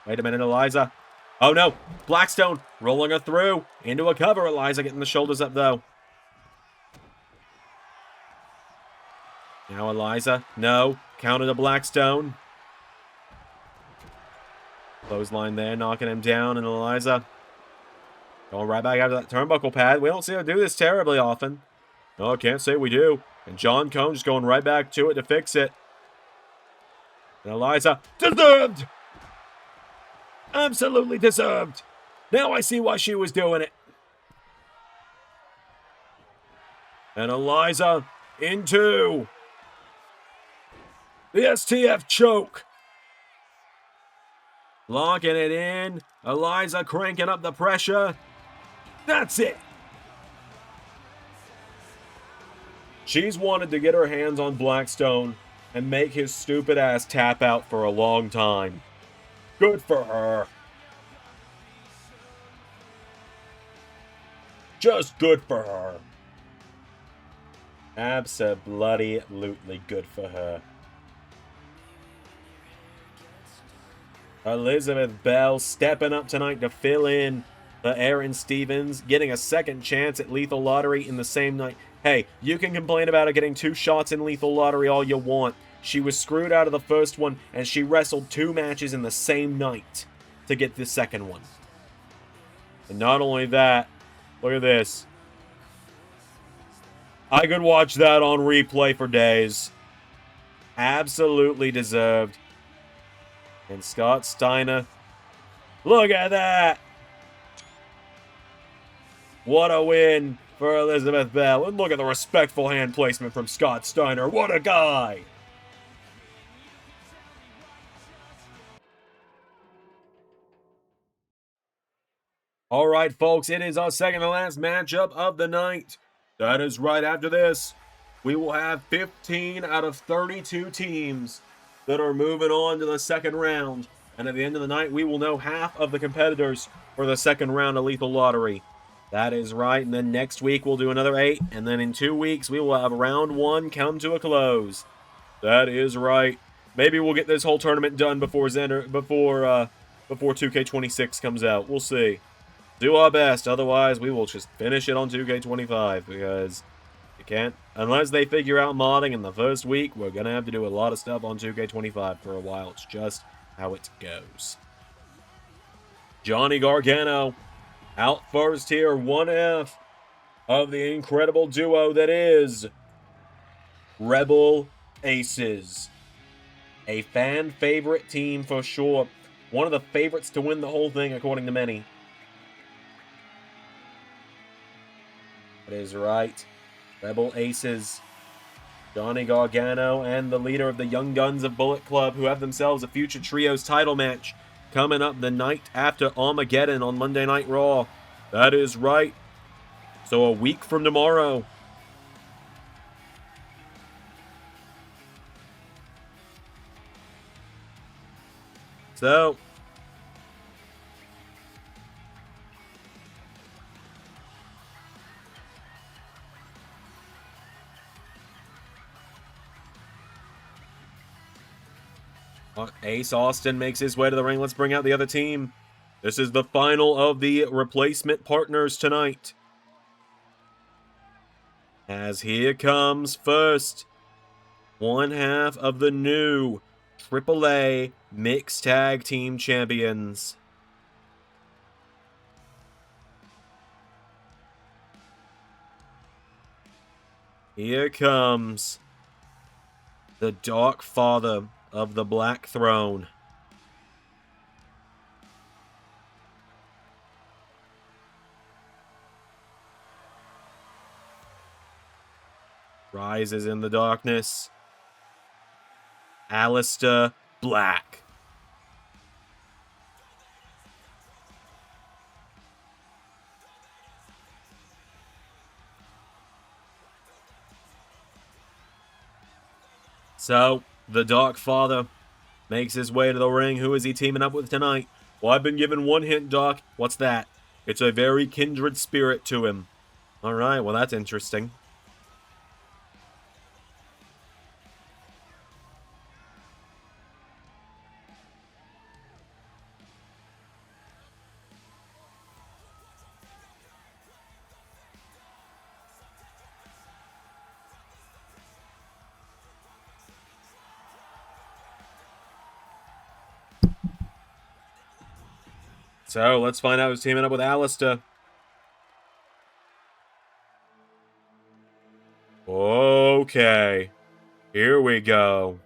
Wait a minute, Eliza. Oh no, Blackstone rolling her through. Into a cover, Eliza getting the shoulders up though. Now Eliza, no. Counter to Blackstone. Clothesline there, knocking him down, and Eliza Going right back after that turnbuckle pad. We don't see her do this terribly often. No, I can't say we do. And John Cone just going right back to it to fix it. And Eliza, deserved! Absolutely deserved. Now I see why she was doing it. And Eliza into the STF choke. Locking it in. Eliza cranking up the pressure. That's it. She's wanted to get her hands on Blackstone and make his stupid ass tap out for a long time. Good for her. Just good for her. Absolutely good for her. Elizabeth Belle stepping up tonight to fill in the Aaron Stevens, getting a second chance at Lethal Lottery in the same night. Hey, you can complain about her getting 2 shots in Lethal Lottery all you want. She was screwed out of the first one, and she wrestled 2 matches in the same night to get the second one. And not only that, look at this. I could watch that on replay for days. Absolutely deserved. And Scott Steiner. Look at that! What a win for Elizabeth Belle. And look at the respectful hand placement from Scott Steiner. What a guy! All right, folks, it is our second to last matchup of the night. That is right after this. We will have 15 out of 32 teams that are moving on to the second round. And at the end of the night, we will know half of the competitors for the second round of Lethal Lottery. That is right. And then next week, we'll do another 8. And then in 2 weeks, we will have round 1 come to a close. That is right. Maybe we'll get this whole tournament done before 2K26 comes out. We'll see. Do our best. Otherwise, we will just finish it on 2K25 because you can't. Unless they figure out modding in the first week, we're going to have to do a lot of stuff on 2K25 for a while. It's just how it goes. Johnny Gargano out first here. 1F of the incredible duo that is Rebel Aces. A fan favorite team for sure. One of the favorites to win the whole thing, according to many. That is right. Rebel Aces, Johnny Gargano, and the leader of the Young Guns of Bullet Club, who have themselves a future Trios title match coming up the night after Armageddon on Monday Night Raw. That is right. So a week from tomorrow. So Ace Austin makes his way to the ring. Let's bring out the other team. This is the final of the replacement partners tonight. As here comes first, 1/2 of the new AAA Mixed Tag Team Champions. Here comes the Dark Father of the Black Throne. Rises in the darkness. Aleister Black. So, the Dark Father makes his way to the ring. Who is he teaming up with tonight? Well, I've been given one hint, Doc. What's that? It's a very kindred spirit to him. Alright, well that's interesting. So, let's find out who's teaming up with Aleister. Okay. Here we go.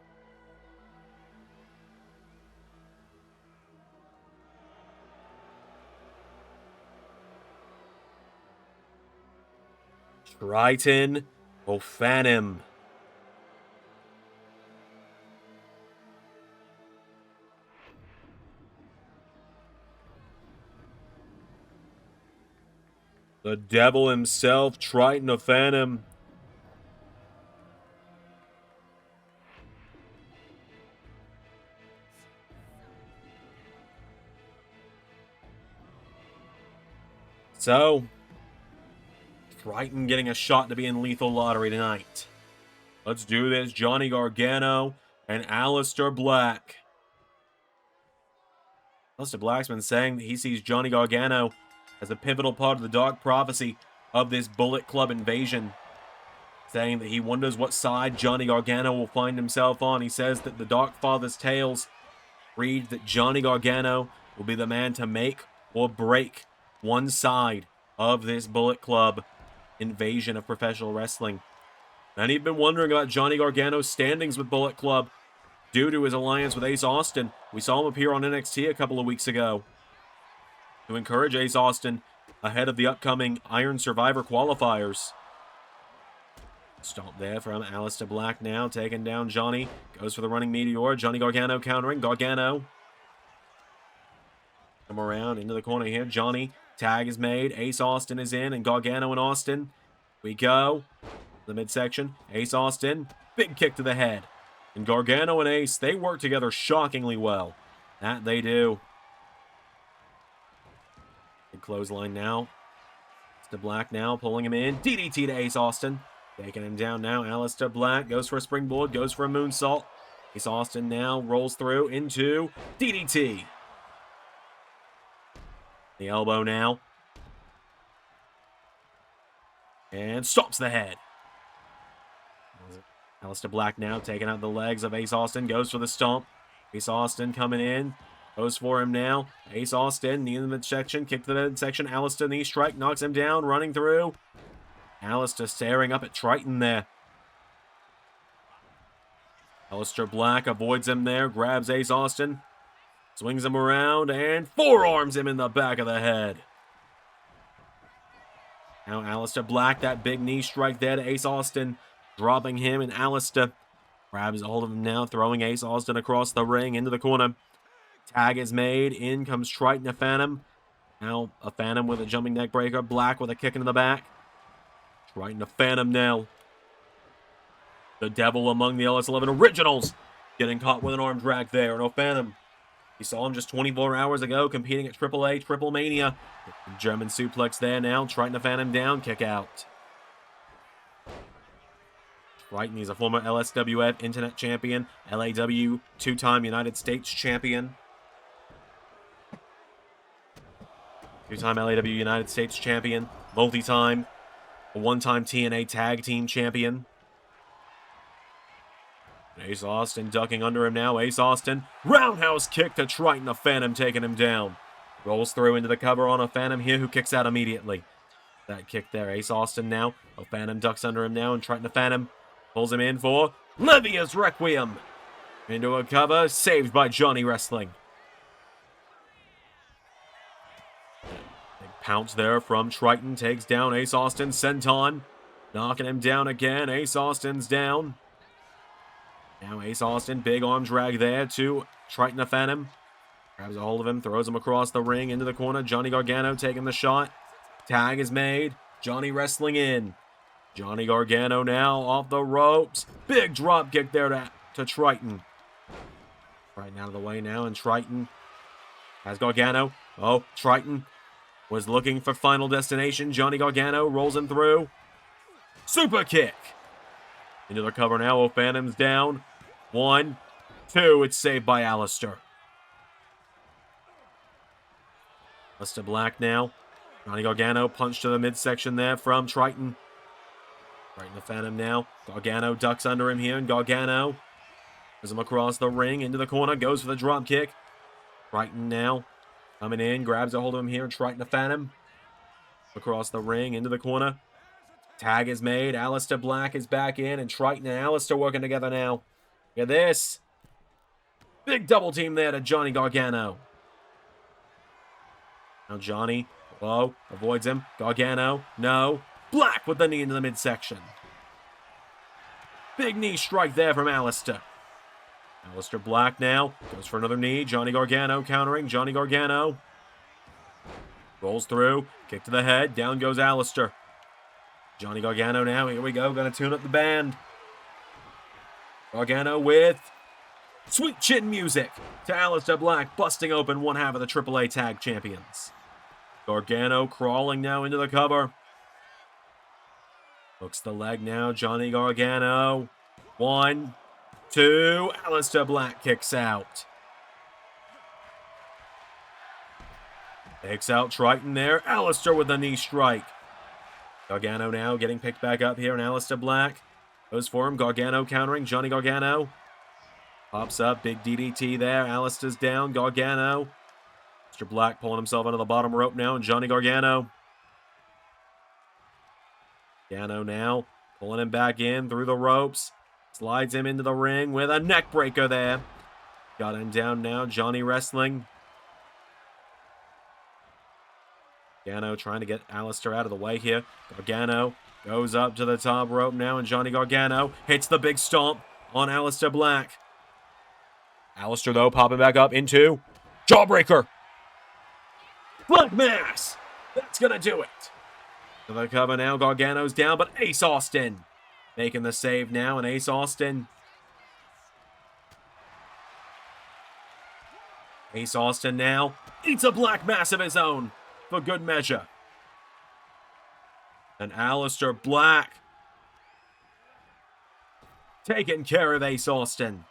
Triton Ophanim. The devil himself, Triton Ophanim. So, Triton getting a shot to be in Lethal Lottery tonight. Let's do this. Johnny Gargano and Aleister Black. Aleister Black's been saying that he sees Johnny Gargano as a pivotal part of the dark prophecy of this Bullet Club invasion. Saying that he wonders what side Johnny Gargano will find himself on. He says that the Dark Father's tales read that Johnny Gargano will be the man to make or break one side of this Bullet Club invasion of professional wrestling. Many have been wondering about Johnny Gargano's standings with Bullet Club due to his alliance with Ace Austin. We saw him appear on NXT a couple of weeks ago to encourage Ace Austin ahead of the upcoming Iron Survivor qualifiers. Stomp there from Aleister Black now, taking down Johnny. Goes for the running meteor. Johnny Gargano countering. Gargano. Come around into the corner here. Johnny. Tag is made. Ace Austin is in, and Gargano and Austin. We go. The midsection. Ace Austin. Big kick to the head. And Gargano and Ace, they work together shockingly well. That they do. Big clothesline now. It's to Black now, pulling him in. DDT to Ace Austin. Taking him down now. Aleister Black goes for a springboard, goes for a moonsault. Ace Austin now rolls through into DDT. The elbow now. And stops the head. Aleister Black now taking out the legs of Ace Austin. Goes for the stomp. Ace Austin coming in. Goes for him now. Ace Austin, knee in the midsection. Kick to the midsection. Aleister knee strike. Knocks him down. Running through. Aleister staring up at Triton there. Aleister Black avoids him there. Grabs Ace Austin. Swings him around and forearms him in the back of the head. Now Aleister Black, that big knee strike there to Ace Austin. Dropping him, and Aleister grabs a hold of him now, throwing Ace Austin across the ring into the corner. Tag is made. In comes Triton, a Phantom. Now a Phantom with a jumping neck breaker. Black with a kick in the back. Triton, a Phantom now. The devil among the LS11 originals. Getting caught with an arm drag there. No Phantom. You saw him just 24 hours ago competing at AAA Triple Mania. German suplex there now. Triton, a Phantom down. Kick out. Triton, he's a former LSWF Internet Champion. LAW two-time United States Champion. Two-time LAW United States Champion. Multi-time. A one-time TNA Tag Team Champion. Ace Austin ducking under him now. Ace Austin. Roundhouse kick to Triton, a Phantom taking him down. Rolls through into the cover on a Phantom here who kicks out immediately. That kick there. Ace Austin now. A Phantom ducks under him now, and Triton, a Phantom pulls him in for Levia's Requiem. Into a cover. Saved by Johnny Wrestling. Big pounce there from Triton. Takes down Ace Austin. Senton. Knocking him down again. Ace Austin's down. Now Ace Austin, big arm drag there to Triton, a Phantom. Grabs a hold of him, throws him across the ring into the corner. Johnny Gargano taking the shot. Tag is made. Johnny Wrestling in. Johnny Gargano now off the ropes. Big drop kick there to Triton. Triton out of the way now, and Triton has Gargano. Oh, Triton was looking for Final Destination. Johnny Gargano rolls him through. Super kick. Into the cover now. Oh, Phantom's down. 1, 2. It's saved by Aleister. Aleister Black now. Johnny Gargano punch to the midsection there from Triton. Triton, the Phantom now. Gargano ducks under him here, and Gargano has him across the ring into the corner. Goes for the drop kick. Triton now coming in. Grabs a hold of him here. Triton, the Phantom across the ring into the corner. Tag is made. Aleister Black is back in, and Triton and Aleister working together now. Look at this. Big double team there to Johnny Gargano. Now Johnny, low, avoids him. Gargano, no. Black with the knee into the midsection. Big knee strike there from Aleister. Aleister Black now goes for another knee. Johnny Gargano countering. Johnny Gargano rolls through. Kick to the head. Down goes Aleister. Johnny Gargano now. Here we go. Gonna tune up the band. Gargano with sweet chin music to Aleister Black, busting open one half of the AAA Tag Champions. Gargano crawling now into the cover. Hooks the leg now. Johnny Gargano. 1, 2. Aleister Black kicks out. Takes out Triton there. Aleister with the knee strike. Gargano now getting picked back up here, and Aleister Black goes for him. Gargano countering. Johnny Gargano pops up. Big DDT there. Aleister's down. Gargano. Mr. Black pulling himself under the bottom rope now, and Johnny Gargano. Gargano now pulling him back in through the ropes. Slides him into the ring with a neck breaker there. Got him down now. Johnny wrestling. Gargano trying to get Aleister out of the way here. Gargano goes up to the top rope now, and Johnny Gargano hits the big stomp on Aleister Black. Aleister, though, popping back up into Jawbreaker. Black Mass! That's gonna do it. To the cover now. Gargano's down, but Ace Austin making the save now, and Ace Austin. Ace Austin now eats a Black Mass of his own for good measure. And Aleister Black taking care of Ace Austin.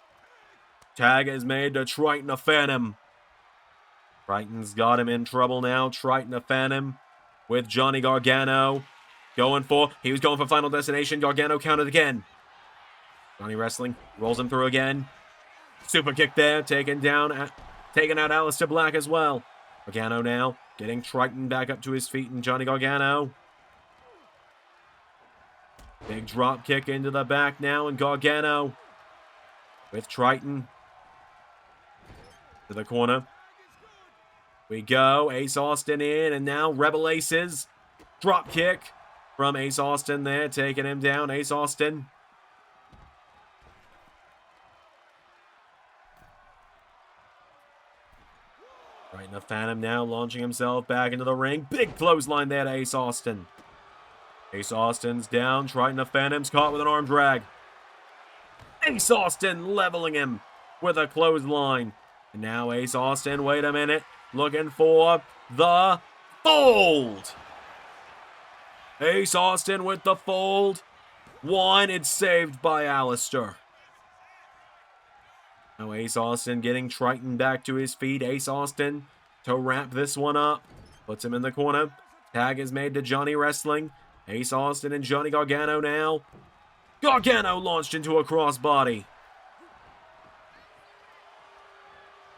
Tag is made to Triton the Phantom. Triton's got him in trouble now. Triton the Phantom with Johnny Gargano. He was going for Final Destination. Gargano counted again. Johnny wrestling. Rolls him through again. Super kick there. Taking out Aleister Black as well. Gargano now getting Triton back up to his feet, and Johnny Gargano. Big drop kick into the back now, and Gargano with Triton to the corner. We go. Ace Austin in, and now Rebel Aces. Drop kick from Ace Austin there, taking him down. Ace Austin. Right, the Phantom now launching himself back into the ring. Big clothesline there to Ace Austin. Ace Austin's down. Triton the Phantom's caught with an arm drag. Ace Austin leveling him with a clothesline. And now Ace Austin, wait a minute, looking for the fold. Ace Austin with the fold. One, it's saved by Aleister. Now Ace Austin getting Triton back to his feet. Ace Austin to wrap this one up. Puts him in the corner. Tag is made to Johnny wrestling. Ace Austin and Johnny Gargano now. Gargano launched into a crossbody.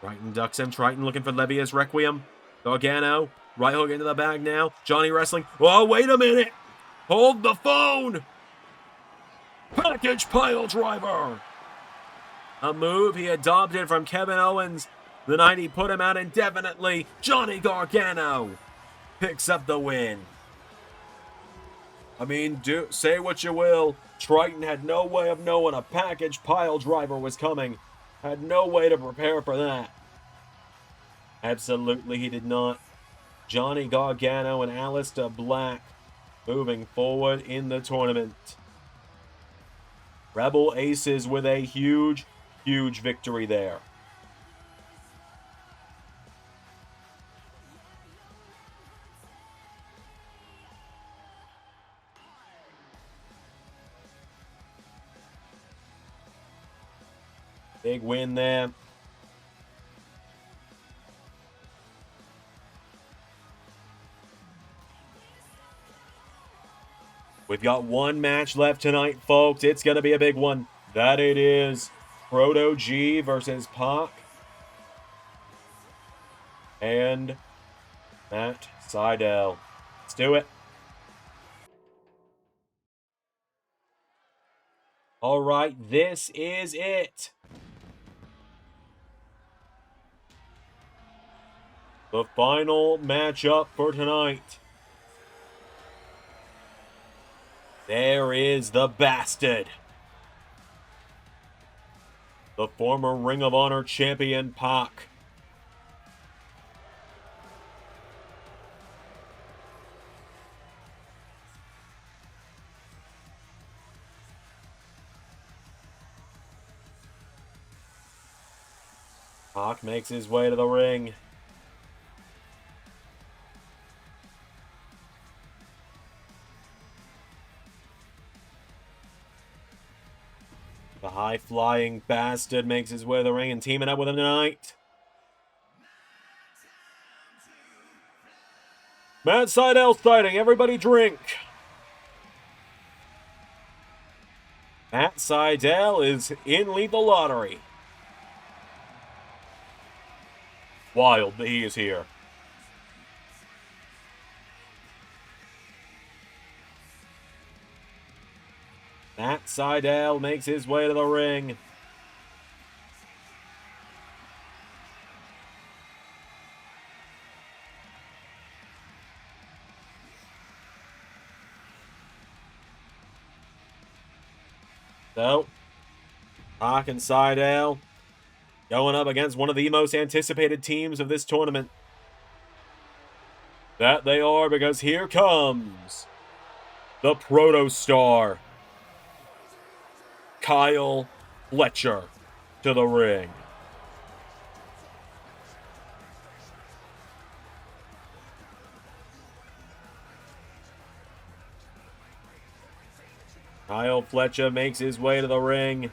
Triton ducks him. Triton looking for Levius Requiem. Gargano. Right hook into the bag now. Johnny wrestling. Oh, wait a minute. Hold the phone. Package pile driver. A move he adopted from Kevin Owens the night he put him out indefinitely. Johnny Gargano picks up the win. I mean, say what you will. Triton had no way of knowing a package pile driver was coming. Had no way to prepare for that. Absolutely he did not. Johnny Gargano and Aleister Black moving forward in the tournament. Rebel Aces with a huge victory there. Big win there. We've got one match left tonight, folks. It's going to be a big one. That it is. Proto-G versus Pac. And Matt Sydal. Let's do it. All right, this is it. The final matchup for tonight. There is the Bastard. The former Ring of Honor champion, Pac. Pac makes his way to the ring. The high-flying Bastard makes his way to the ring, and teaming up with him tonight, Matt Sydal fighting. Everybody drink. Matt Sydal is in Lethal Lottery. Wild that he is here. Matt Sydal makes his way to the ring. So, Pac and Sydal going up against one of the most anticipated teams of this tournament. That they are, because here comes the Proto-Star, Kyle Fletcher, to the ring. Kyle Fletcher makes his way to the ring.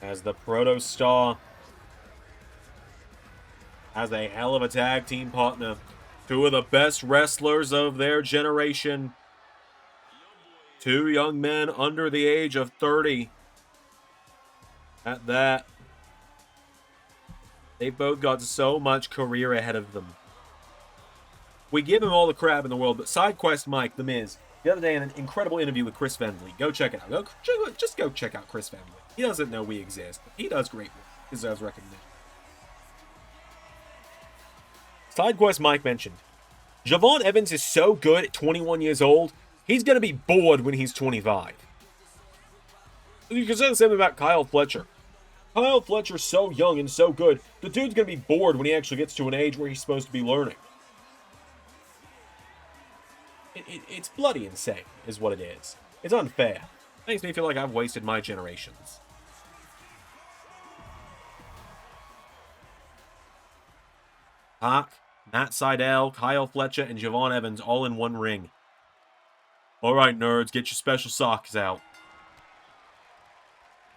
As the Proto-Star has a hell of a tag team partner. Two of the best wrestlers of their generation. Two young men under the age of 30. At that, they've both got so much career ahead of them. We give him all the crap in the world, but SideQuest Mike, The Miz, the other day in an incredible interview with Chris Van Vliet. Go check it out. Just go check out Chris Van Vliet. He doesn't know we exist, but he does great work. He deserves recognition. SideQuest Mike mentioned, Javon Evans is so good at 21 years old, he's going to be bored when he's 25. You can say the same thing about Kyle Fletcher. Kyle Fletcher's so young and so good, the dude's going to be bored when he actually gets to an age where he's supposed to be learning. It's bloody insane, is what it is. It's unfair. It makes me feel like I've wasted my generations. Pac, Matt Sydal, Kyle Fletcher, and Javon Evans all in one ring. Alright, nerds, get your special socks out.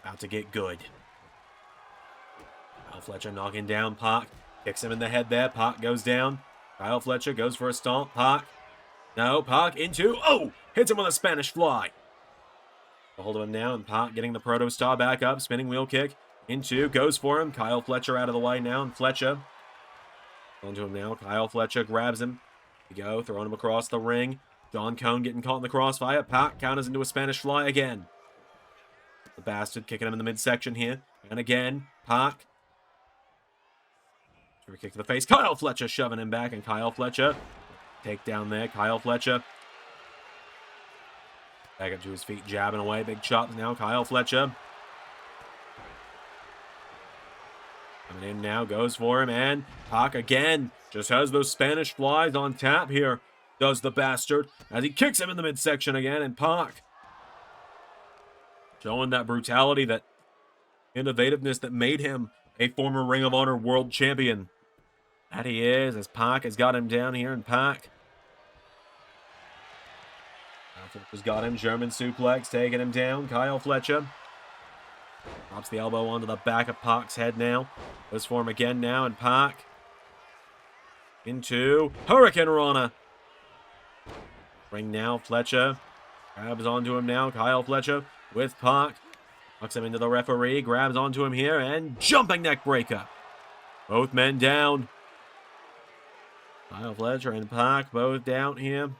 About to get good. Kyle Fletcher knocking down Pac. Kicks him in the head there. Pac goes down. Kyle Fletcher goes for a stomp. Pac. No, Pac into... Oh! Hits him with a Spanish fly. A hold of him now, and Pac getting the Proto-Star back up. Spinning wheel kick. Into. Goes for him. Kyle Fletcher out of the way now, and Fletcher... Onto him now. Kyle Fletcher grabs him. Here we go. Throwing him across the ring. John Cone getting caught in the crossfire. Pac counters into a Spanish fly again. The Bastard kicking him in the midsection here. And again, Pac. Kick to the face. Kyle Fletcher shoving him back, and Kyle Fletcher... Take down there. Kyle Fletcher. Back up to his feet, jabbing away. Big chops now. Kyle Fletcher. Coming in now. Goes for him. And Pac again. Just has those Spanish flies on tap here. Does the Bastard. As he kicks him in the midsection again. And Pac. Showing that brutality, that innovativeness that made him a former Ring of Honor World Champion. That he is, as Pac has got him down here, and Pac. Kyle Fletcher's got him, German suplex, taking him down. Kyle Fletcher drops the elbow onto the back of Pac's head now. Goes for him again now, and Pac into Hurricane Rana. Ring now, Fletcher grabs onto him now. Kyle Fletcher with Pac. Knocks him into the referee, grabs onto him here, and jumping neck breaker. Both men down. Kyle Fletcher and Pac both down here.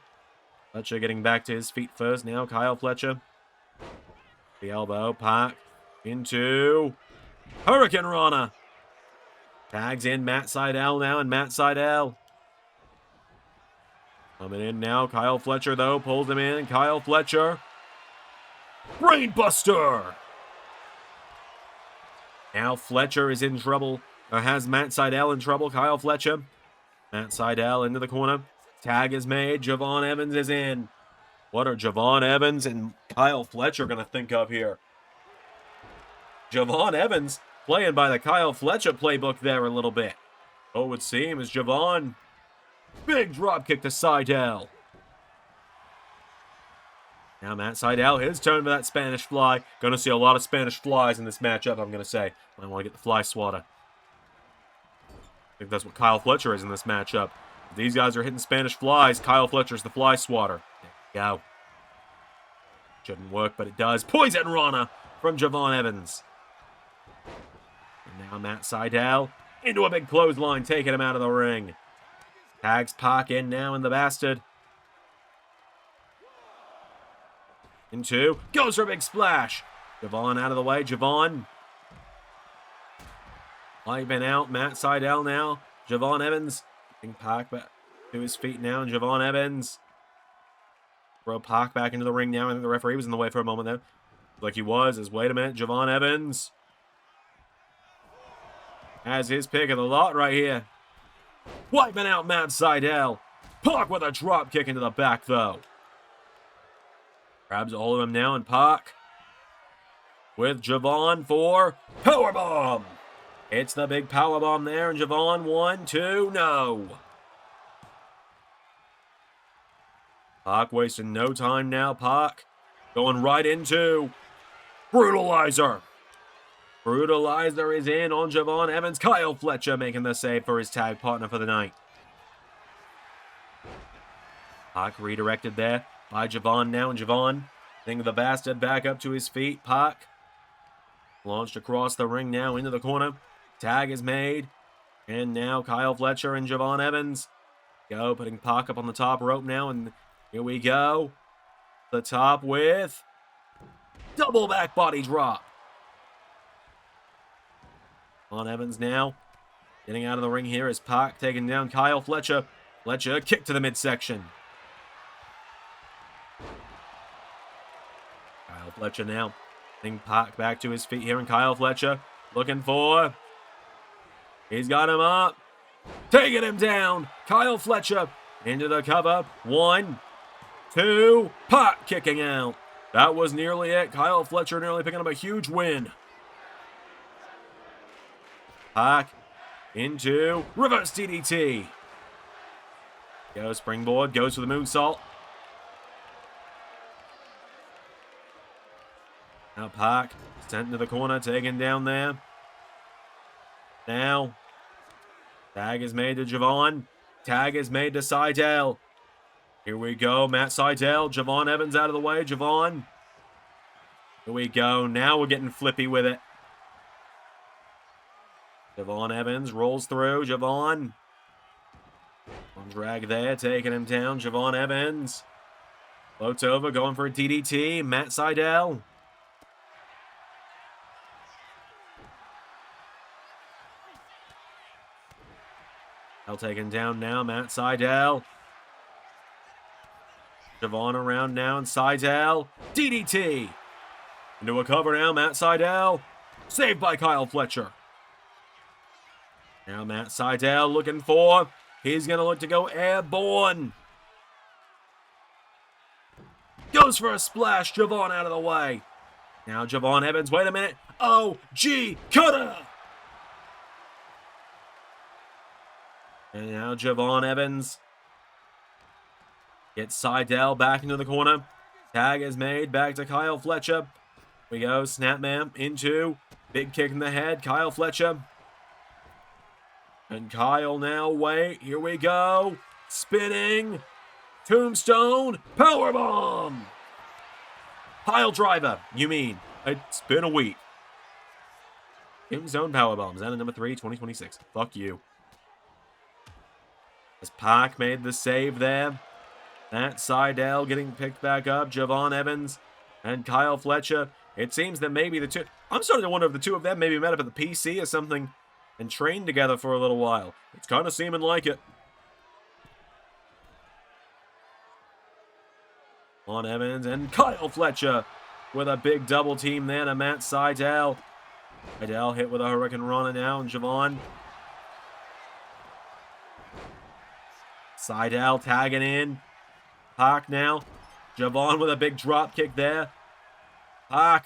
Fletcher getting back to his feet first now. Kyle Fletcher. The elbow. Pac into Hurricane Rana. Tags in Matt Sydal now, and Matt Sydal coming in now. Kyle Fletcher, though, pulls him in. Kyle Fletcher. Brainbuster! Now Fletcher is in trouble. Or has Matt Sydal in trouble. Kyle Fletcher. Matt Sydal into the corner. Tag is made. Javon Evans is in. What are Javon Evans and Kyle Fletcher going to think of here? Javon Evans playing by the Kyle Fletcher playbook there a little bit. Oh, it would seem is Javon. Big drop kick to Sydal. Now Matt Sydal, his turn for that Spanish fly. Going to see a lot of Spanish flies in this matchup, I'm going to say. Might want to get the fly swatter. I think that's what Kyle Fletcher is in this matchup. If these guys are hitting Spanish flies, Kyle Fletcher's the fly swatter. There you go. Shouldn't work, but it does. Poison Rana from Javon Evans. And now Matt Sydal into a big clothesline, taking him out of the ring. Tags Pac in now in the bastard. Into, goes for a big splash. Javon out of the way, Javon. Wiping out Matt Sydal now. Javon Evans. Getting Pac back to his feet now, and Javon Evans. Throw Pac back into the ring now. I think the referee was in the way for a moment there. Like he was, wait a minute, Javon Evans has his pick of the lot right here. Wiping out Matt Sydal. Pac with a drop kick into the back, though. Grabs a hold of him now, and Pac with Javon for powerbomb. It's the big powerbomb there, and Javon 1, 2, no. Pac wasting no time now. Pac going right into Brutalizer. Brutalizer is in on Javon Evans. Kyle Fletcher making the save for his tag partner for the night. Pac redirected there by Javon now, and Javon, Thing of the Bastard, back up to his feet. Pac launched across the ring now into the corner. Tag is made, and now Kyle Fletcher and Javon Evans go, putting Pac up on the top rope now, and here we go. The top with double back body drop. On Evans now, getting out of the ring here is Pac taking down Kyle Fletcher. Fletcher kick to the midsection. Kyle Fletcher now, getting Pac back to his feet here, and Kyle Fletcher looking for. He's got him up, taking him down. Kyle Fletcher into the cover. 1, 2, Pac kicking out. That was nearly it. Kyle Fletcher nearly picking up a huge win. Pac into reverse DDT. Goes springboard, goes for the moonsault. Now Pac sent into the corner, taken down there. Now, tag is made to Javon. Tag is made to Sydal. Here we go, Matt Sydal. Javon Evans out of the way. Javon. Here we go. Now we're getting flippy with it. Javon Evans rolls through. Javon. On drag there, taking him down. Javon Evans. Floats over, going for a DDT. Matt Sydal. Taken down now, Matt Sydal. Javon around now, and Sydal. DDT. Into a cover now, Matt Sydal. Saved by Kyle Fletcher. Now Matt Sydal looking for. He's going to look to go airborne. Goes for a splash. Javon out of the way. Now Javon Evans, wait a minute. OG cutter. And now Javon Evans gets Sydal back into the corner. Tag is made back to Kyle Fletcher. We go, Snapman into big kick in the head. Kyle Fletcher. And Kyle now, wait, here we go. Spinning. Tombstone. Powerbomb. Pile driver, you mean. It's been a week. Tombstone Powerbomb. Is that a number 3, 2026? Fuck you. As Park made the save there. That's Sydal getting picked back up. Javon Evans and Kyle Fletcher. It seems that maybe the two... I'm starting to wonder if the two of them maybe met up at the PC or something and trained together for a little while. It's kind of seeming like it. On Evans and Kyle Fletcher with a big double team there to Matt Sydal. Sydal hit with a Hurricane Rana now, and Javon. Sydal tagging in. Park now. Javon with a big drop kick there. Park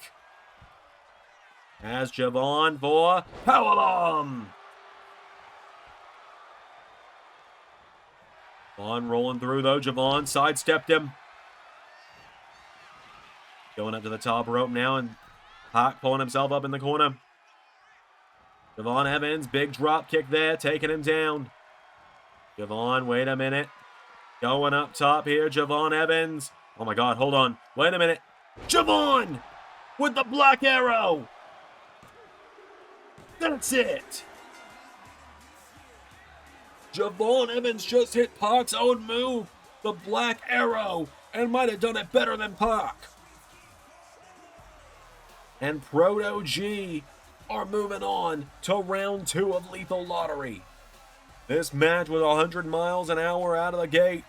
has Javon for powerbomb. Javon rolling through though. Javon sidestepped him. Going up to the top rope now, and Park pulling himself up in the corner. Javon Evans, big drop kick there, taking him down. Javon, wait a minute. Going up top here, Javon Evans. Oh my God, hold on. Wait a minute. Javon with the black arrow. That's it. Javon Evans just hit Park's own move, the black arrow, and might have done it better than Park. And Proto-G are moving on to round 2 of Lethal Lottery. This match was 100 miles an hour out of the gate.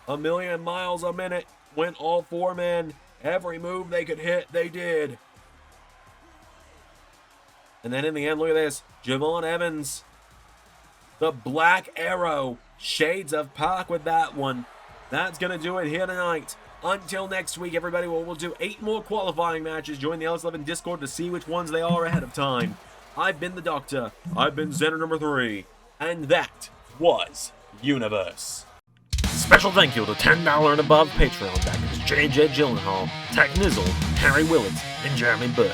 1,000,000 miles a minute. Went all 4 men. Every move they could hit, they did. And then in the end, look at this. Javon Evans. The black arrow. Shades of Park with that one. That's going to do it here tonight. Until next week, everybody, we'll do 8 more qualifying matches. Join the LS11 Discord to see which ones they are ahead of time. I've been the Doctor. I've been Xener number 3. And that was Universe. Special thank you to $10 and above Patreon backers JJ Gyllenhaal, Tech Nizzle, Harry Willetts, and Jeremy Burt.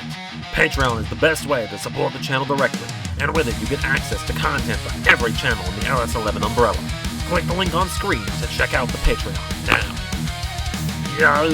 Patreon is the best way to support the channel directly, and with it you get access to content for every channel in the LS11 umbrella. Click the link on screen to check out the Patreon now. Yo!